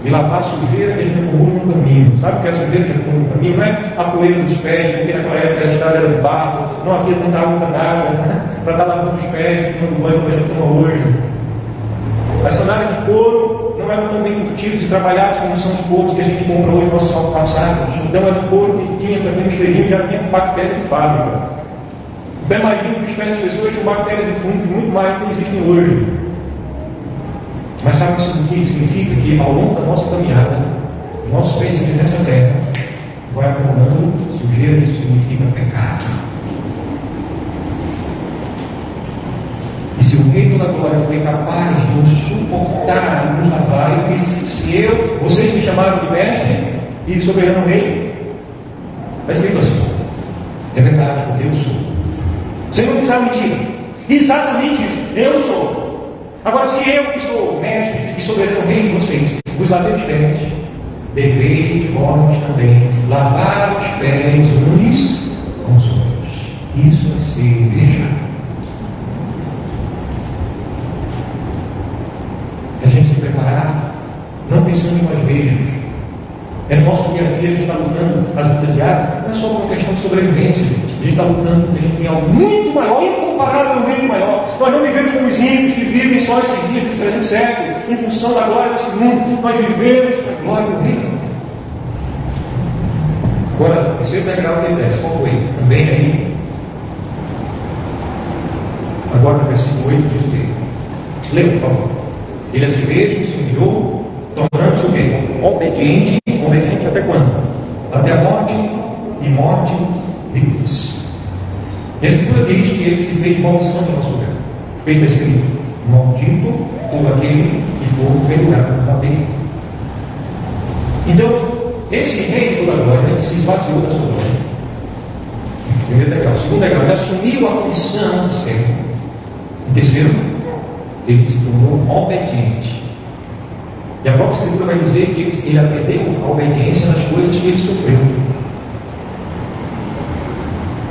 de lavar a sujeira que a gente acumula no caminho. Sabe o que é a sujeira que acumula no caminho? Não é a poeira dos pés, porque naquela época a estrada era de barro, não havia tanta água para estar lavando os pés, tomando banho como a gente toma hoje. As sandálias de couro não eram tão bem curtidas e trabalhadas como são os couros que a gente compra hoje nos nossos calçados. Então era um couro que tinha também os cheirinhos, já tinha bactéria de fábrica. Então imagina que os pés das pessoas tinham bactérias e fungos muito mais do que existem hoje. Mas sabe isso o que significa? Que ao longo da nossa caminhada, os nossos pés nessa terra vai acumulando sujeira. Isso significa pecado. E se o Rei da Glória foi capaz de nos suportar, de nos lavar, ele diz: se vocês me chamaram de mestre e soberano rei, está escrito assim. É verdade, porque eu sou. Você não sabe mentira. Exatamente isso. Eu sou. Agora, se eu que sou mestre e soberano rei de vocês, vos lavei os pés, devei vós também lavar os pés uns com os outros. Isso é ser igreja. É a gente se preparar, não pensando em nós mesmos. É no nosso dia a dia, a gente está lutando, as lutas diárias, não é só uma questão de sobrevivência, gente. A gente está lutando porque a gente tem algo muito maior, incomparavelmente maior. Nós não vivemos como os ímpios que vivem só esse dia, desse presente século, em função da glória desse mundo. Nós vivemos para a glória do reino. Agora, o terceiro degrau que ele desce, qual foi? Também aí. Agora no versículo 8 diz o quê? Leia, por favor. Ele a si mesmo se humilhou, tornando-se o quê? Obediente até quando? Até a morte e morte de cruz. E a Escritura diz que ele se fez maldição no nosso lugar. Está escrito: maldito todo aquele que for pendurado na madeira. Então, esse rei de toda a glória, ele se esvaziou da sua glória. Primeiro degrau. Segundo degrau, ele assumiu a condição de servo. Em terceiro, ele se tornou obediente. E a própria Escritura vai dizer que ele aprendeu a obediência nas coisas que ele sofreu.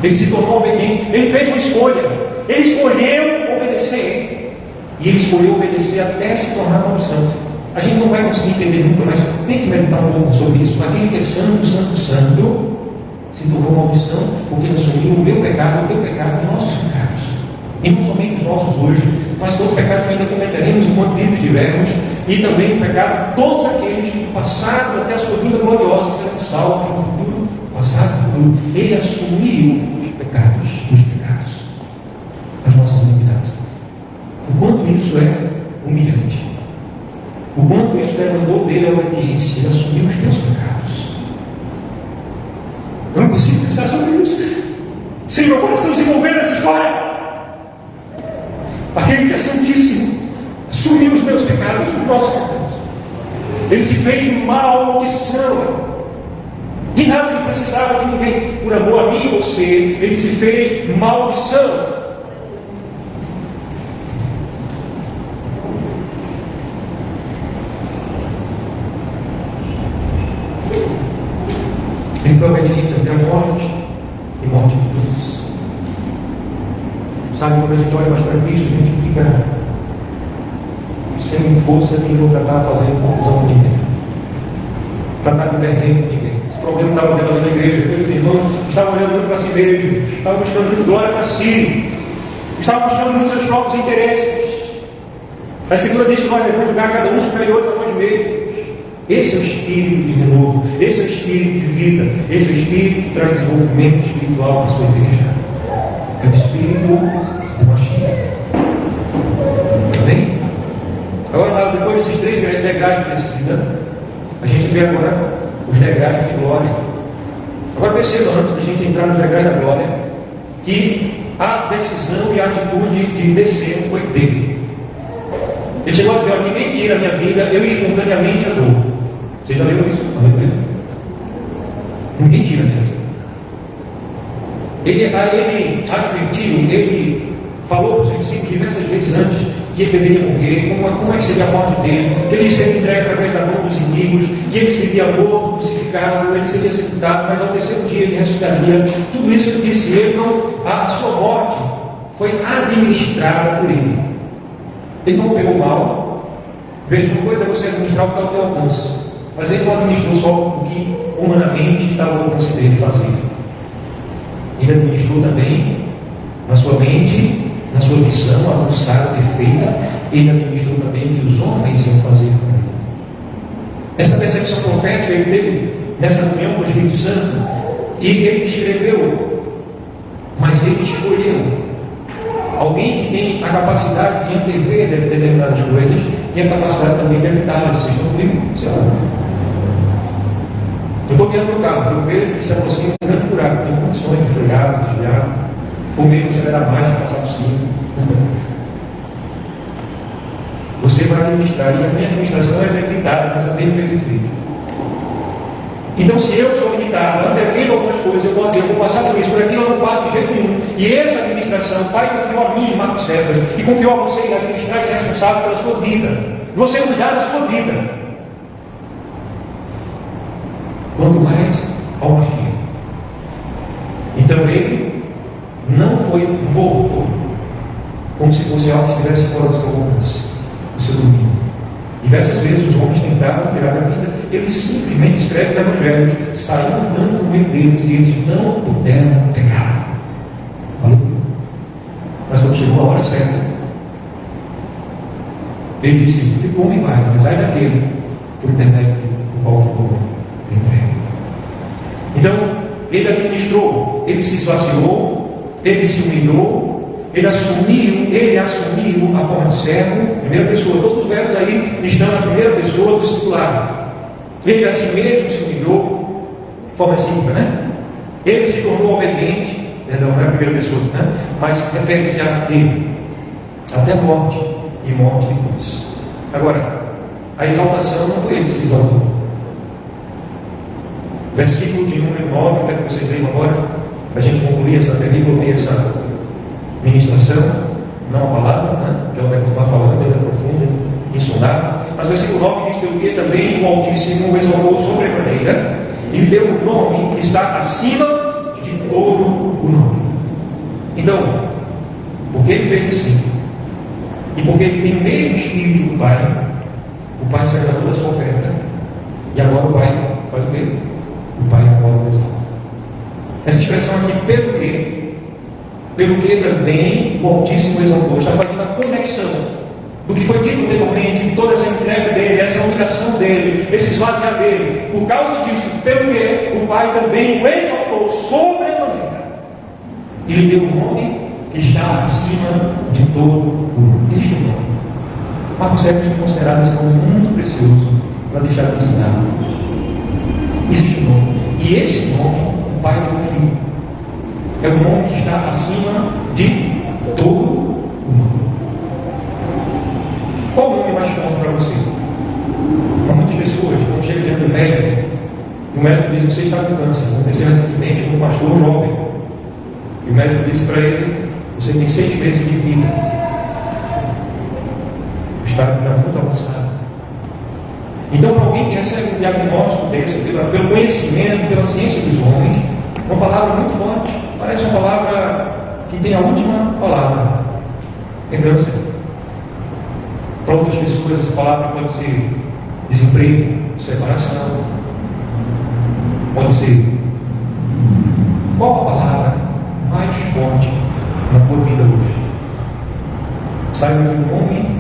Ele se tornou obediente, ele fez uma escolha, ele escolheu obedecer. E ele escolheu obedecer até se tornar maldição. A gente não vai conseguir entender nunca, mas tem que meditar um pouco sobre isso. Aquele que é santo, santo, santo, se tornou maldição, porque ele assumiu o meu pecado, o teu pecado, os nossos pecados. E não somente os nossos hoje, mas todos os pecados que ainda cometeremos enquanto vivos estivermos, e também o pecado de todos aqueles que passaram até a sua vida gloriosa, serão salvos no futuro, passado e futuro. Ele assumiu os pecados, as nossas iniquidades. O quanto isso é humilhante, o quanto isso demandou dele a obediência. Ele assumiu os teus pecados. Eu não consigo pensar sobre isso. Se meu coração se envolver nessa história, aquele que é santíssimo assumiu os meus pecados, os nossos pecados. Ele se fez maldição. De nada ele precisava de ninguém. Por amor a mim e você, ele se fez maldição. Ele foi obediente até a morte e morte de cruz. Sabe, quando a gente olha mais para Cristo, a gente fica sem força nenhuma para estar fazendo confusão com ninguém, para estar perdendo com ninguém. Esse problema estava dentro da igreja, aqueles irmãos estavam olhando muito para si mesmos, estavam buscando muito glória para si, estavam buscando muito seus próprios interesses. A Escritura diz que nós devemos julgar cada um superiores a nós mesmos. Esse é o espírito de renovo, esse é o espírito de vida, esse é o espírito que traz desenvolvimento espiritual para a sua igreja. É o espírito do Mashiach. Amém? Agora, depois desses três degraus de descida, a gente vê agora os degraus de glória. Agora perceba, antes de a gente entrar nos degraus da glória, que a decisão e a atitude de descer foi dele. Ele chegou a dizer: ninguém tira a minha vida, eu espontaneamente a dou. Vocês já leram isso? Ninguém tira a minha vida. Ele advertiu, ele falou para os seus discípulos diversas vezes antes que ele deveria morrer, como é que seria a morte dele, que ele seria entregue através da mão dos inimigos, que ele seria morto, crucificado, ele seria sepultado, mas ao terceiro dia ele ressuscitaria. Tudo isso ele disse. Ele não, a sua morte foi administrada por ele. Ele não pegou mal. Veja, uma coisa é você administrar o que está ao teu alcance, mas ele não administrou só o que humanamente estava ao alcance dele fazer. Ele administrou também na sua mente, na sua visão aguçada, perfeita. Ele administrou também o que os homens iam fazer com ele. Essa percepção profética ele teve nessa reunião com o Espírito Santo, e ele escreveu, mas ele escolheu. Alguém que tem a capacidade de antever determinadas coisas, tem a capacidade também de evitá-las. Vocês estão comigo? Eu estou guiando no carro, eu vejo que se aproxima um grande buraco, tem condições de frear, de desviar, ou mesmo acelerar mais, de passar por cima. Você vai administrar, e a minha administração é limitada, mas eu tenho feito. Então, se eu sou limitado, antevendo algumas coisas, eu posso dizer: eu vou passar por isso, por aquilo eu não passo de jeito nenhum. E essa administração, o Pai confiou a mim, Marcos Cefas, e confiou a você em administrar e ser responsável pela sua vida. Você cuidar da sua vida. quanto mais ao Mashiach. Então ele não foi morto, como se fosse algo que estivesse fora do seu alcance, do seu domínio. Diversas vezes os homens tentaram tirar a vida, ele simplesmente escreve no Evangelho, saiu andando no meio deles e eles não puderam pegar. Aleluia. Mas quando chegou a hora certa, ele disse: ficou homem vai, mas ai daquele por intermédio do qual ficou entregue. Então, ele administrou, ele se esvaziou, ele se humilhou, ele assumiu a forma de servo, primeira pessoa. Todos os verbos aí estão na primeira pessoa do singular. Ele a si mesmo se humilhou, forma simples, né? Ele se tornou obediente, perdão, não é a primeira pessoa, né? Mas refere-se a ele, até a morte e morte depois. Agora, a exaltação não foi ele que se exaltou. Versículo de número 9, até que vocês leiam agora, para a gente concluir essa terrível, essa ministração, não a palavra, né? Que ela vai continuar falando, ela é profunda, insondável. Mas o versículo 9 diz: pelo que também o Altíssimo o exaltou sobremaneira e lhe deu um nome que está acima de todo o nome. Então, porque ele fez assim, e porque ele tem o mesmo espírito do Pai, o Pai saiu da toda a sua oferta, e agora o Pai faz o quê? O Pai agora o exalta. Essa expressão aqui, pelo que também o Altíssimo exaltou, está fazendo a conexão do que foi dito anteriormente, toda essa entrega dele, essa humilhação dele, esse esvaziar dele. Por causa disso, pelo que o Pai também o exaltou sobremaneira e lhe deu um nome que está acima de todo o nome. Existe um nome. Marcos 7 é considerado esse nome muito precioso para deixar de ensinar. Existe um nome. E esse nome, o Pai deu ao Filho. É o nome que está acima de todo o nome. Qual o nome mais forte para você? Para muitas pessoas, quando chega dentro do médico, e o médico diz que você está com câncer. Aconteceu recentemente com um pastor jovem. E o médico disse para ele: você tem 6 meses de vida. O estágio já muito avançado. Então, para alguém que recebe um diagnóstico desse, pelo conhecimento, pela ciência dos homens, uma palavra muito forte, parece uma palavra que tem a última palavra: é câncer. Para outras pessoas, essa palavra pode ser desemprego, separação, pode ser. Qual a palavra mais forte na tua vida hoje? Saiba que o nome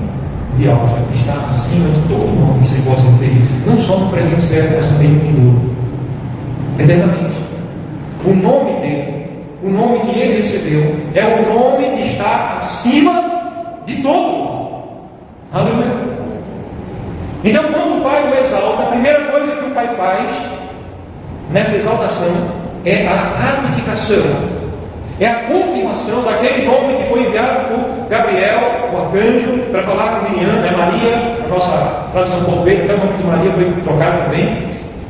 de Alja está acima de todo nome que você possa ter, não só no presente certo, mas também no futuro, eternamente. O nome dele, o nome que ele recebeu, é o nome que está acima de todo. Aleluia. Então, quando o Pai o exalta, a primeira coisa que o Pai faz nessa exaltação é a ratificação, é a confirmação daquele nome que foi enviado por Gabriel, o arcanjo, para falar com Miriam, né? Maria, a nossa tradução portuguesa, até o nome de Maria foi trocado também,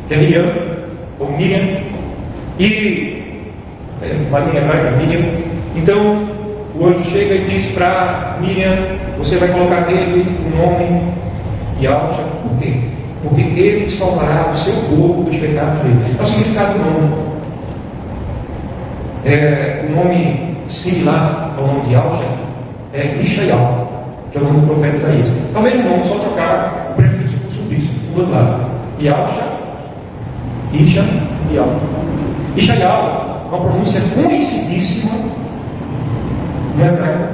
que é Miriam, ou Miriam, e Maria hebraica, Miriam. Então, o anjo chega e diz para Miriam: você vai colocar nele o nome Yahshua. Por quê? Porque ele salvará o seu povo dos pecados dele. É o significado do nome. O nome similar ao nome de Yahshua é Ishael, que é o nome do profeta Isaías. É o mesmo nome, só trocar o prefixo por sufixo, do outro lado. Yahshua, Ishael. Ishael é uma pronúncia conhecidíssima no hebraico,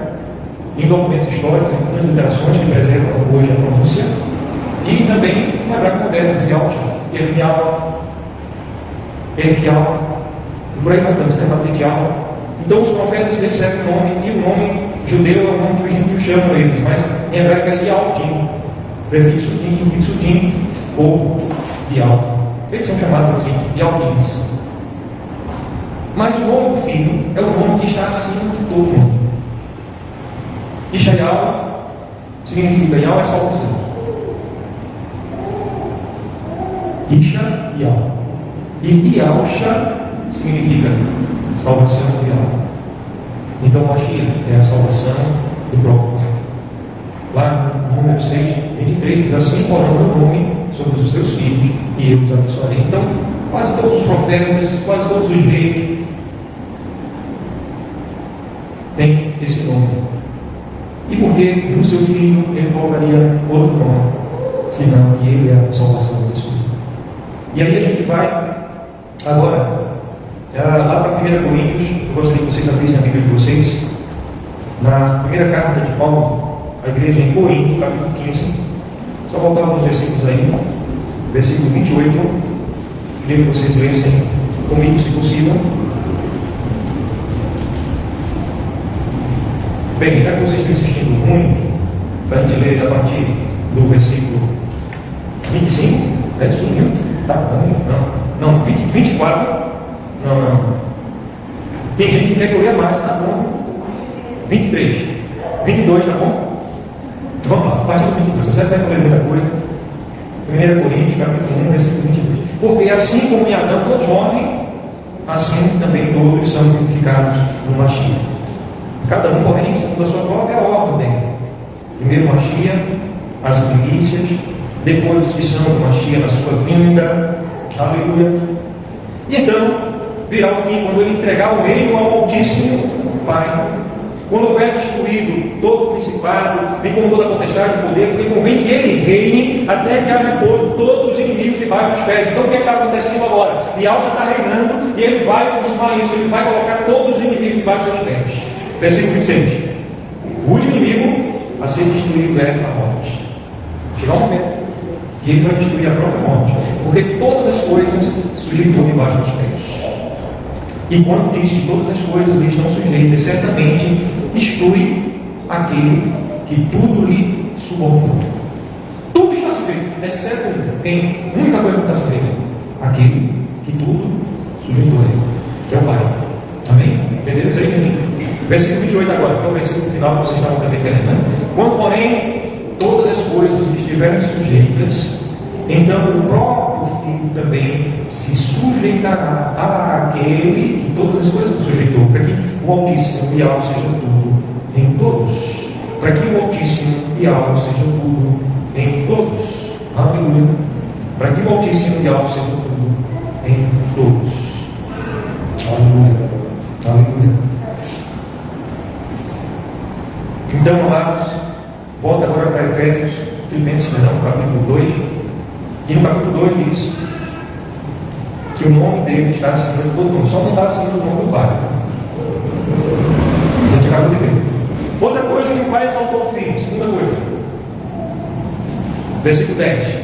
em documentos históricos, em transliterações que preservam hoje a pronúncia, e também no hebraico moderno, Yahshua, Erkial, e por aí voltamos, né? Então os profetas recebem o nome, e o nome judeu é o nome que os gentios chamam eles, mas em hebraico é Yaldim, prefixo Din, sufixo Din, ou Yal. Eles são chamados assim, Yaldins. Mas o nome do Filho é o nome que está acima de todo nome. Ishael significa, Yal é salvação. Ishael. E Yahshua significa salvação de alma. Então, Mashiach é a salvação do próprio Pai. Lá no número 6, 23, diz assim: porém o meu nome sobre os teus filhos, e eu os abençoarei. Então, quase todos os profetas, quase todos os reis têm esse nome. E por que no seu filho ele colocaria outro nome, senão que ele é a salvação da pessoa? E aí a gente vai agora lá para 1 Coríntios. Eu gostaria que vocês abrissem a Bíblia de vocês na primeira carta de Paulo à igreja em Corinto, capítulo 15. Só voltar alguns versículos aí. Versículo 28. Queria que vocês lessem comigo, se possível. Bem, já que vocês estão assistindo muito, para a gente ler a partir do versículo 25, é isso? Tá, não, 24. Não. Tem gente que quer que eu leia mais, tá bom? 23, 22, tá bom? Vamos lá, a partir do 22. Você vai ler muita coisa. 1 Coríntios, capítulo 1, versículo 22. Porque assim como em Adão todos morrem, assim também todos são vivificados no Mashiach. Cada um, porém, segundo a sua própria ordem. Primeiro Mashiach, as primícias, depois os que são do Mashiach na sua vinda. Aleluia. E então, virá o fim, quando ele entregar o reino ao Altíssimo Pai. Quando houver destruído todo o principado, bem como toda a potestade de poder, porque convém que ele reine até que haja posto todos os inimigos debaixo dos pés. Então o que está acontecendo agora? Yahshua está reinando e ele vai consumar isso, ele vai colocar todos os inimigos debaixo dos pés. Versículo 26. O último inimigo a ser destruído é a morte. Chegar um momento que ele vai destruir a própria morte, porque todas as coisas sujeitou debaixo dos pés. E quando diz que todas as coisas lhe estão sujeitas, certamente exclui aquele que tudo lhe subordinou. Tudo está sujeito, exceto tem única coisa que está sujeita: aquele que tudo sujeitou ele, que é o Pai. Amém? Entenderam isso aí, gente? Versículo 28 agora, que é o versículo final que vocês estavam também querendo, né? Quando, porém, todas as coisas estiverem sujeitas, então o próprio Filho também se sujeitará àquele que todas as coisas sujeitou, para que o Altíssimo e algo seja tudo em todos. Para que o Altíssimo e algo seja tudo em todos. Aleluia. Para que o Altíssimo e algo seja tudo em todos. Aleluia. Aleluia. Então, amados, volta agora para Efésios, Filipenses, capítulo 2. E no capítulo 2 diz que o nome dele está acima de todo nome, só não está acima do nome do Pai. A gente acaba de ver. Outra coisa que o Pai exaltou o Filho, segunda coisa. Versículo 10.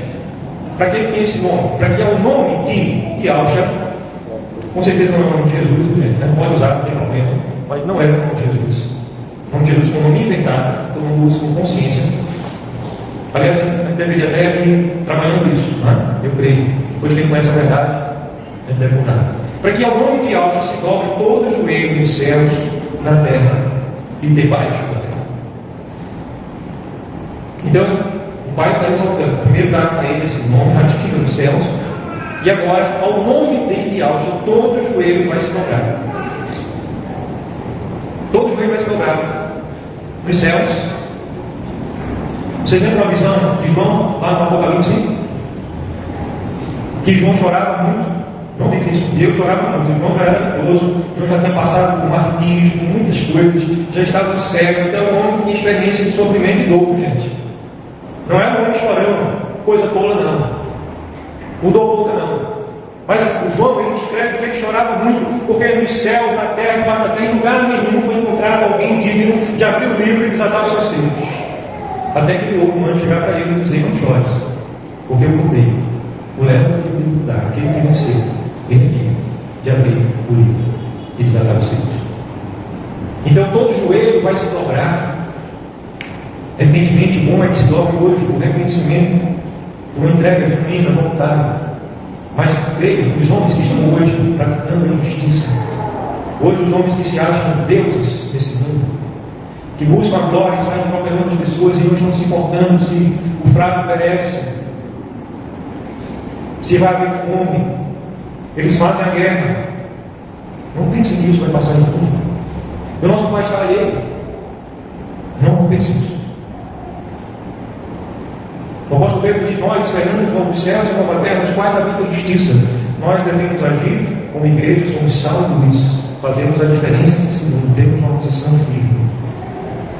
Para que ele tem esse nome? Para que é o nome de Yahshua, com certeza não é o nome de Jesus, gente, né? Pode usar, não tem problema, mas não é o nome de Jesus. O nome de Jesus foi um nome inventado, todo mundo usa com consciência. Aliás, a gente deveria até ir trabalhando isso, né? Eu creio. Depois que ele conhece a verdade, a gente deve mudar. Para que ao nome de Yahshua se dobre todo o joelho nos céus, na terra e debaixo da terra. Então, o Pai está exaltando. Primeiro dá a ele esse nome, ratifica nos céus. E agora, ao nome de Yahshua, todo o joelho vai se dobrar. Todo o joelho vai se dobrar nos céus. Vocês lembram a visão de João lá no Apocalipse? Que João chorava muito. Não diz isso. E eu chorava muito. João já era idoso. João já tinha passado por martírios, por muitas coisas. Já estava cego. Então é um homem que tinha experiência de sofrimento e dor, gente. Não é um homem chorão, coisa tola, não. Mudou a boca, não. Mas o João, ele descreve que ele chorava muito, porque nos céus, na terra, embaixo da terra, em lugar nenhum foi encontrado alguém digno de abrir o livro e desatar os seus selos. Até que ele ouve um anjo chegar para ele e dizer: não chores, porque eu cordeiro, o leão da tribo de Judá, aquele que venceu, ele é digno de abrir o livro e desatar os selos. Então todo joelho vai se dobrar. Evidentemente, bom é que se dobre hoje o reconhecimento, uma entrega genuína, voluntária. Mas creio, os homens que estão hoje praticando a injustiça, hoje os homens que se acham deuses desse mundo, que buscam a glória e saem atropelando as pessoas e não estão se importando se o fraco perece, se vai haver fome, eles fazem a guerra. Não pense que isso vai passar em tudo. O nosso Pai está alheio. Não pense nisso. O apóstolo Pedro diz: nós esperamos novos céus e nova terra, nos quais habita a justiça. nós devemos agir como igreja, somos sal e luz, fazemos a diferença nesse mundo, temos uma posição firme.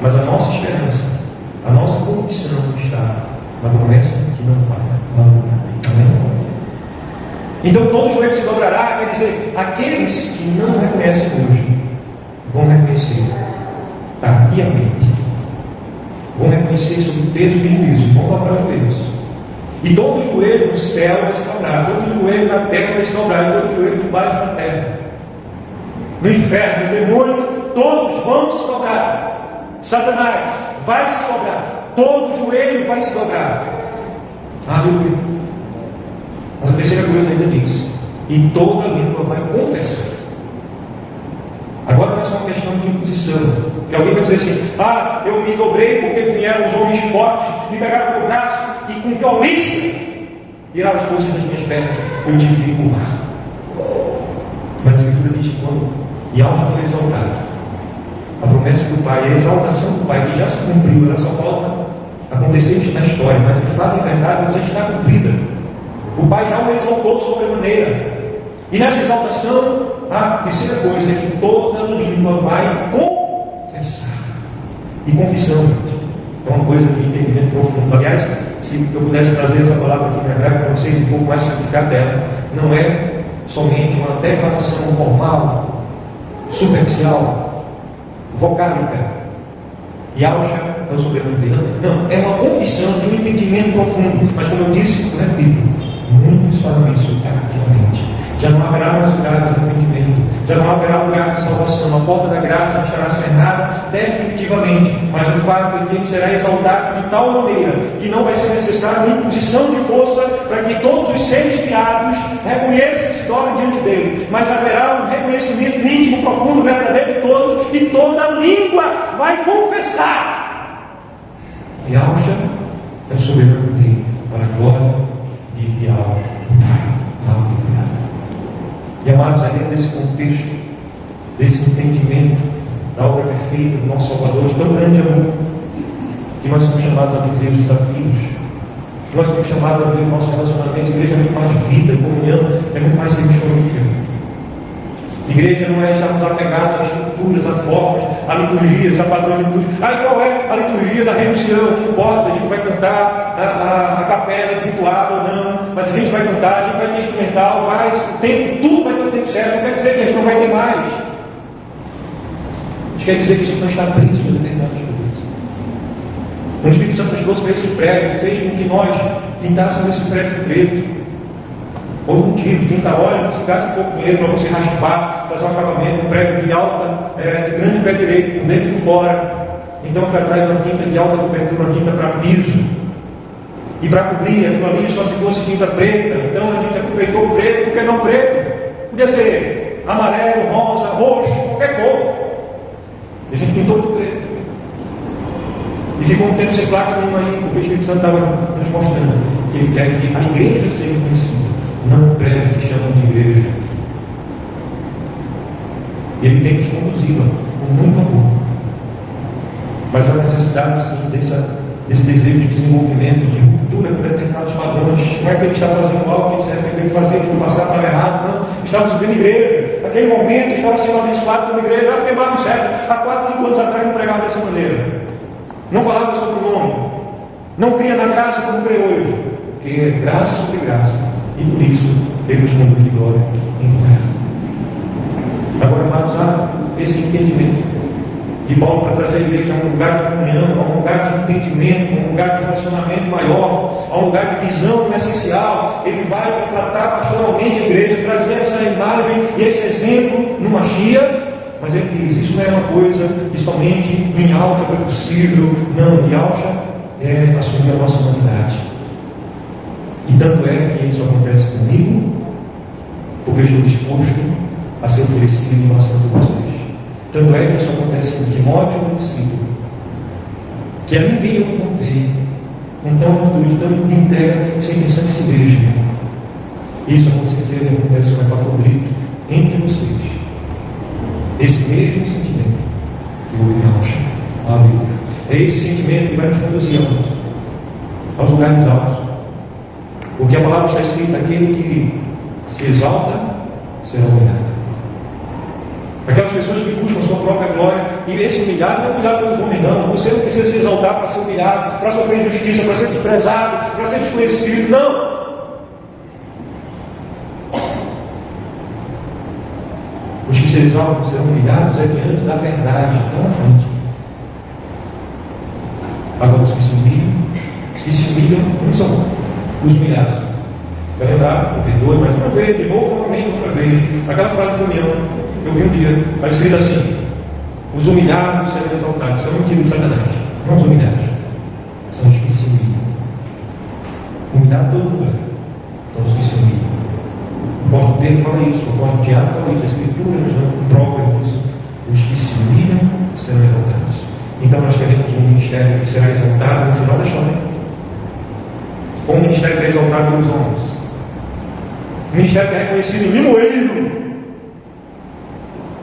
Mas a nossa esperança, a nossa condição está na promessa que não vai. Amém? Então todo joelho se dobrará, quer dizer, aqueles que não reconhecem hoje vão reconhecer tardiamente, vão reconhecer sob o peso do juízo, vão dobrar os joelhos. E todo joelho no céu vai se dobrar, todo joelho na terra vai se dobrar, e todo joelho debaixo da terra. No inferno, os demônios, todos vão se dobrar. Satanás vai se dobrar, todo joelho vai se dobrar. Aleluia. Mas a terceira coisa ainda diz: e toda língua vai confessar. Agora não é só uma questão de imposição, que alguém vai dizer assim: eu me dobrei porque vieram os homens fortes, me pegaram pelo braço e com violência tiraram as forças das minhas pernas, eu tive que me curvar. Mas a Escritura diz que quando Yahshua foi exaltado, a promessa do Pai, a exaltação do Pai, que já se cumpriu, ela só falta acontecer isso na história, mas de fato e verdade ela já está cumprida. O Pai já o exaltou sobremaneira. E nessa exaltação, a terceira coisa é que toda língua vai confessar. E confissão é uma coisa de entendimento profundo. Aliás, se eu pudesse trazer essa palavra aqui na hebraico para vocês, um pouco mais significado dela, não é somente uma declaração formal, superficial, vocálica. Yahshua é o soberano dele. Não, é uma confissão de um entendimento profundo. Mas como eu disse, repito, muitos falam isso tardiamente. Já não haverá mais lugar de arrependimento, já não haverá lugar de salvação. A porta da graça estará cerrada definitivamente. Mas o fato é que ele será exaltado de tal maneira que não vai ser necessária uma imposição de força para que todos os seres criados reconheçam e se dobrem diante dele. Mas haverá um reconhecimento íntimo, profundo, verdadeiro de todos, e toda língua vai confessar. Yahshua é o soberano dele, para a glória de Yahweh. E amados, é dentro desse contexto, desse entendimento da obra perfeita do nosso Salvador, de tão grande amor, que nós somos chamados a viver os desafios, que nós somos chamados a viver o nosso relacionamento. Igreja é muito mais vida, comunhão, é muito mais ser de família. Igreja não é estarmos apegados a estruturas, a formas, a liturgias, a padrões litúrgicos. Qual é a liturgia da renunciação? Não importa, a gente vai cantar a capela situada ou não, mas a gente vai cantar, a gente vai ter instrumental, o tempo, tudo vai ter o tempo certo. Não quer dizer que a gente não vai ter mais. Isso quer dizer que a gente não está preso a determinadas coisas. O Espírito Santo nos trouxe para esse prédio, fez com que nós pintássemos esse prédio preto. Houve um motivo, quem está olhando, se gasta um pouco de dinheiro para você raspar, fazer um acabamento, um prédio de alta, de grande pé direito, por dentro e por fora. Então foi atrás de uma tinta de alta cobertura, uma tinta para piso. E para cobrir aquilo ali, só se fosse tinta preta. Então a gente aproveitou o preto, porque não preto. Podia ser amarelo, rosa, roxo, qualquer cor. E a gente pintou de preto. E ficou um tempo sem placa nenhuma aí, porque o Espírito Santo estava nos mostrando que ele quer que a igreja seja conhecida. Não o prédio que chamam de igreja. Ele tem nos conduzido com muito amor. Mas há necessidade, sim, desse desejo de desenvolvimento, de ruptura com determinados padrões. Não é que ele está fazendo algo que ele se arrependeu de fazer, que no passado estava errado, não. Estávamos vivendo igreja. Naquele momento, estava sendo abençoado como igreja. Porque Marco Sérgio, há 4, 5 anos atrás, não pregava dessa maneira. Não falava sobre o nome. Não cria na graça como crê hoje. Porque é graça sobre graça. E por isso, Ele nos conduz de glória em glória. Agora, amados, há esse entendimento. E Paulo, para trazer a igreja a um lugar de comunhão, a um lugar de entendimento, a um lugar de relacionamento maior, a um lugar de visão essencial, ele vai tratar pastoralmente a igreja, trazer essa imagem e esse exemplo no Mashiach. Mas ele diz, isso não é uma coisa que somente em Yahshua foi possível. Não, Yahshua é assumir a nossa humanidade. E tanto é que isso acontece comigo, porque eu estou disposto a ser oferecido em relação a vocês. Tanto é que isso acontece com Timóteo, meu discípulo, que a ninguém eu contei, então de entrega sem pensar em si mesmo. Isso acontece com Epafrodito entre vocês. Esse mesmo sentimento que o Yahshua, é esse sentimento que vai nos conduzir aos lugares altos. Porque a palavra está escrita: aquele que se exalta, será humilhado. Aquelas pessoas que buscam sua própria glória, e esse humilhado não é humilhado pelos homens, não. Você não precisa se exaltar para ser humilhado, para sofrer injustiça, para ser desprezado, para ser desconhecido, não. Os que se exaltam serão humilhados é diante da verdade, lá na frente. Agora, os que se humilham, não são os humilhados. Quer lembrar? Me perdoe mais uma vez, de novo, novamente, outra vez. Aquela frase do caminhão, eu vi um dia, está escrito assim: os humilhados serão exaltados. São mentiras de Satanás. Não os humilhados, são os que se humilham. Humilhado todo lugar, são os que se humilham. O apóstolo Pedro fala isso, o apóstolo Tiago fala isso, a Escritura nos prova isso. Os que se humilham serão exaltados. Então nós queremos um ministério que será exaltado no final da história. Ou um ministério que é exaltado pelos homens. Um ministério que é reconhecido em limoeiro.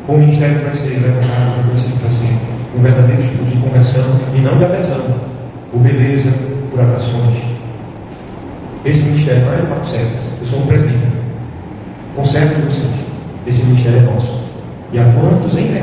Ou um ministério que vai ser levantado, reconhecido para ser um verdadeiro estudo de conversão e não de adesão, por beleza, por atrações. Esse ministério não é do Papo Certo. Eu sou um presbítero. Conservo de vocês. Esse ministério é nosso. E há quantos em verdade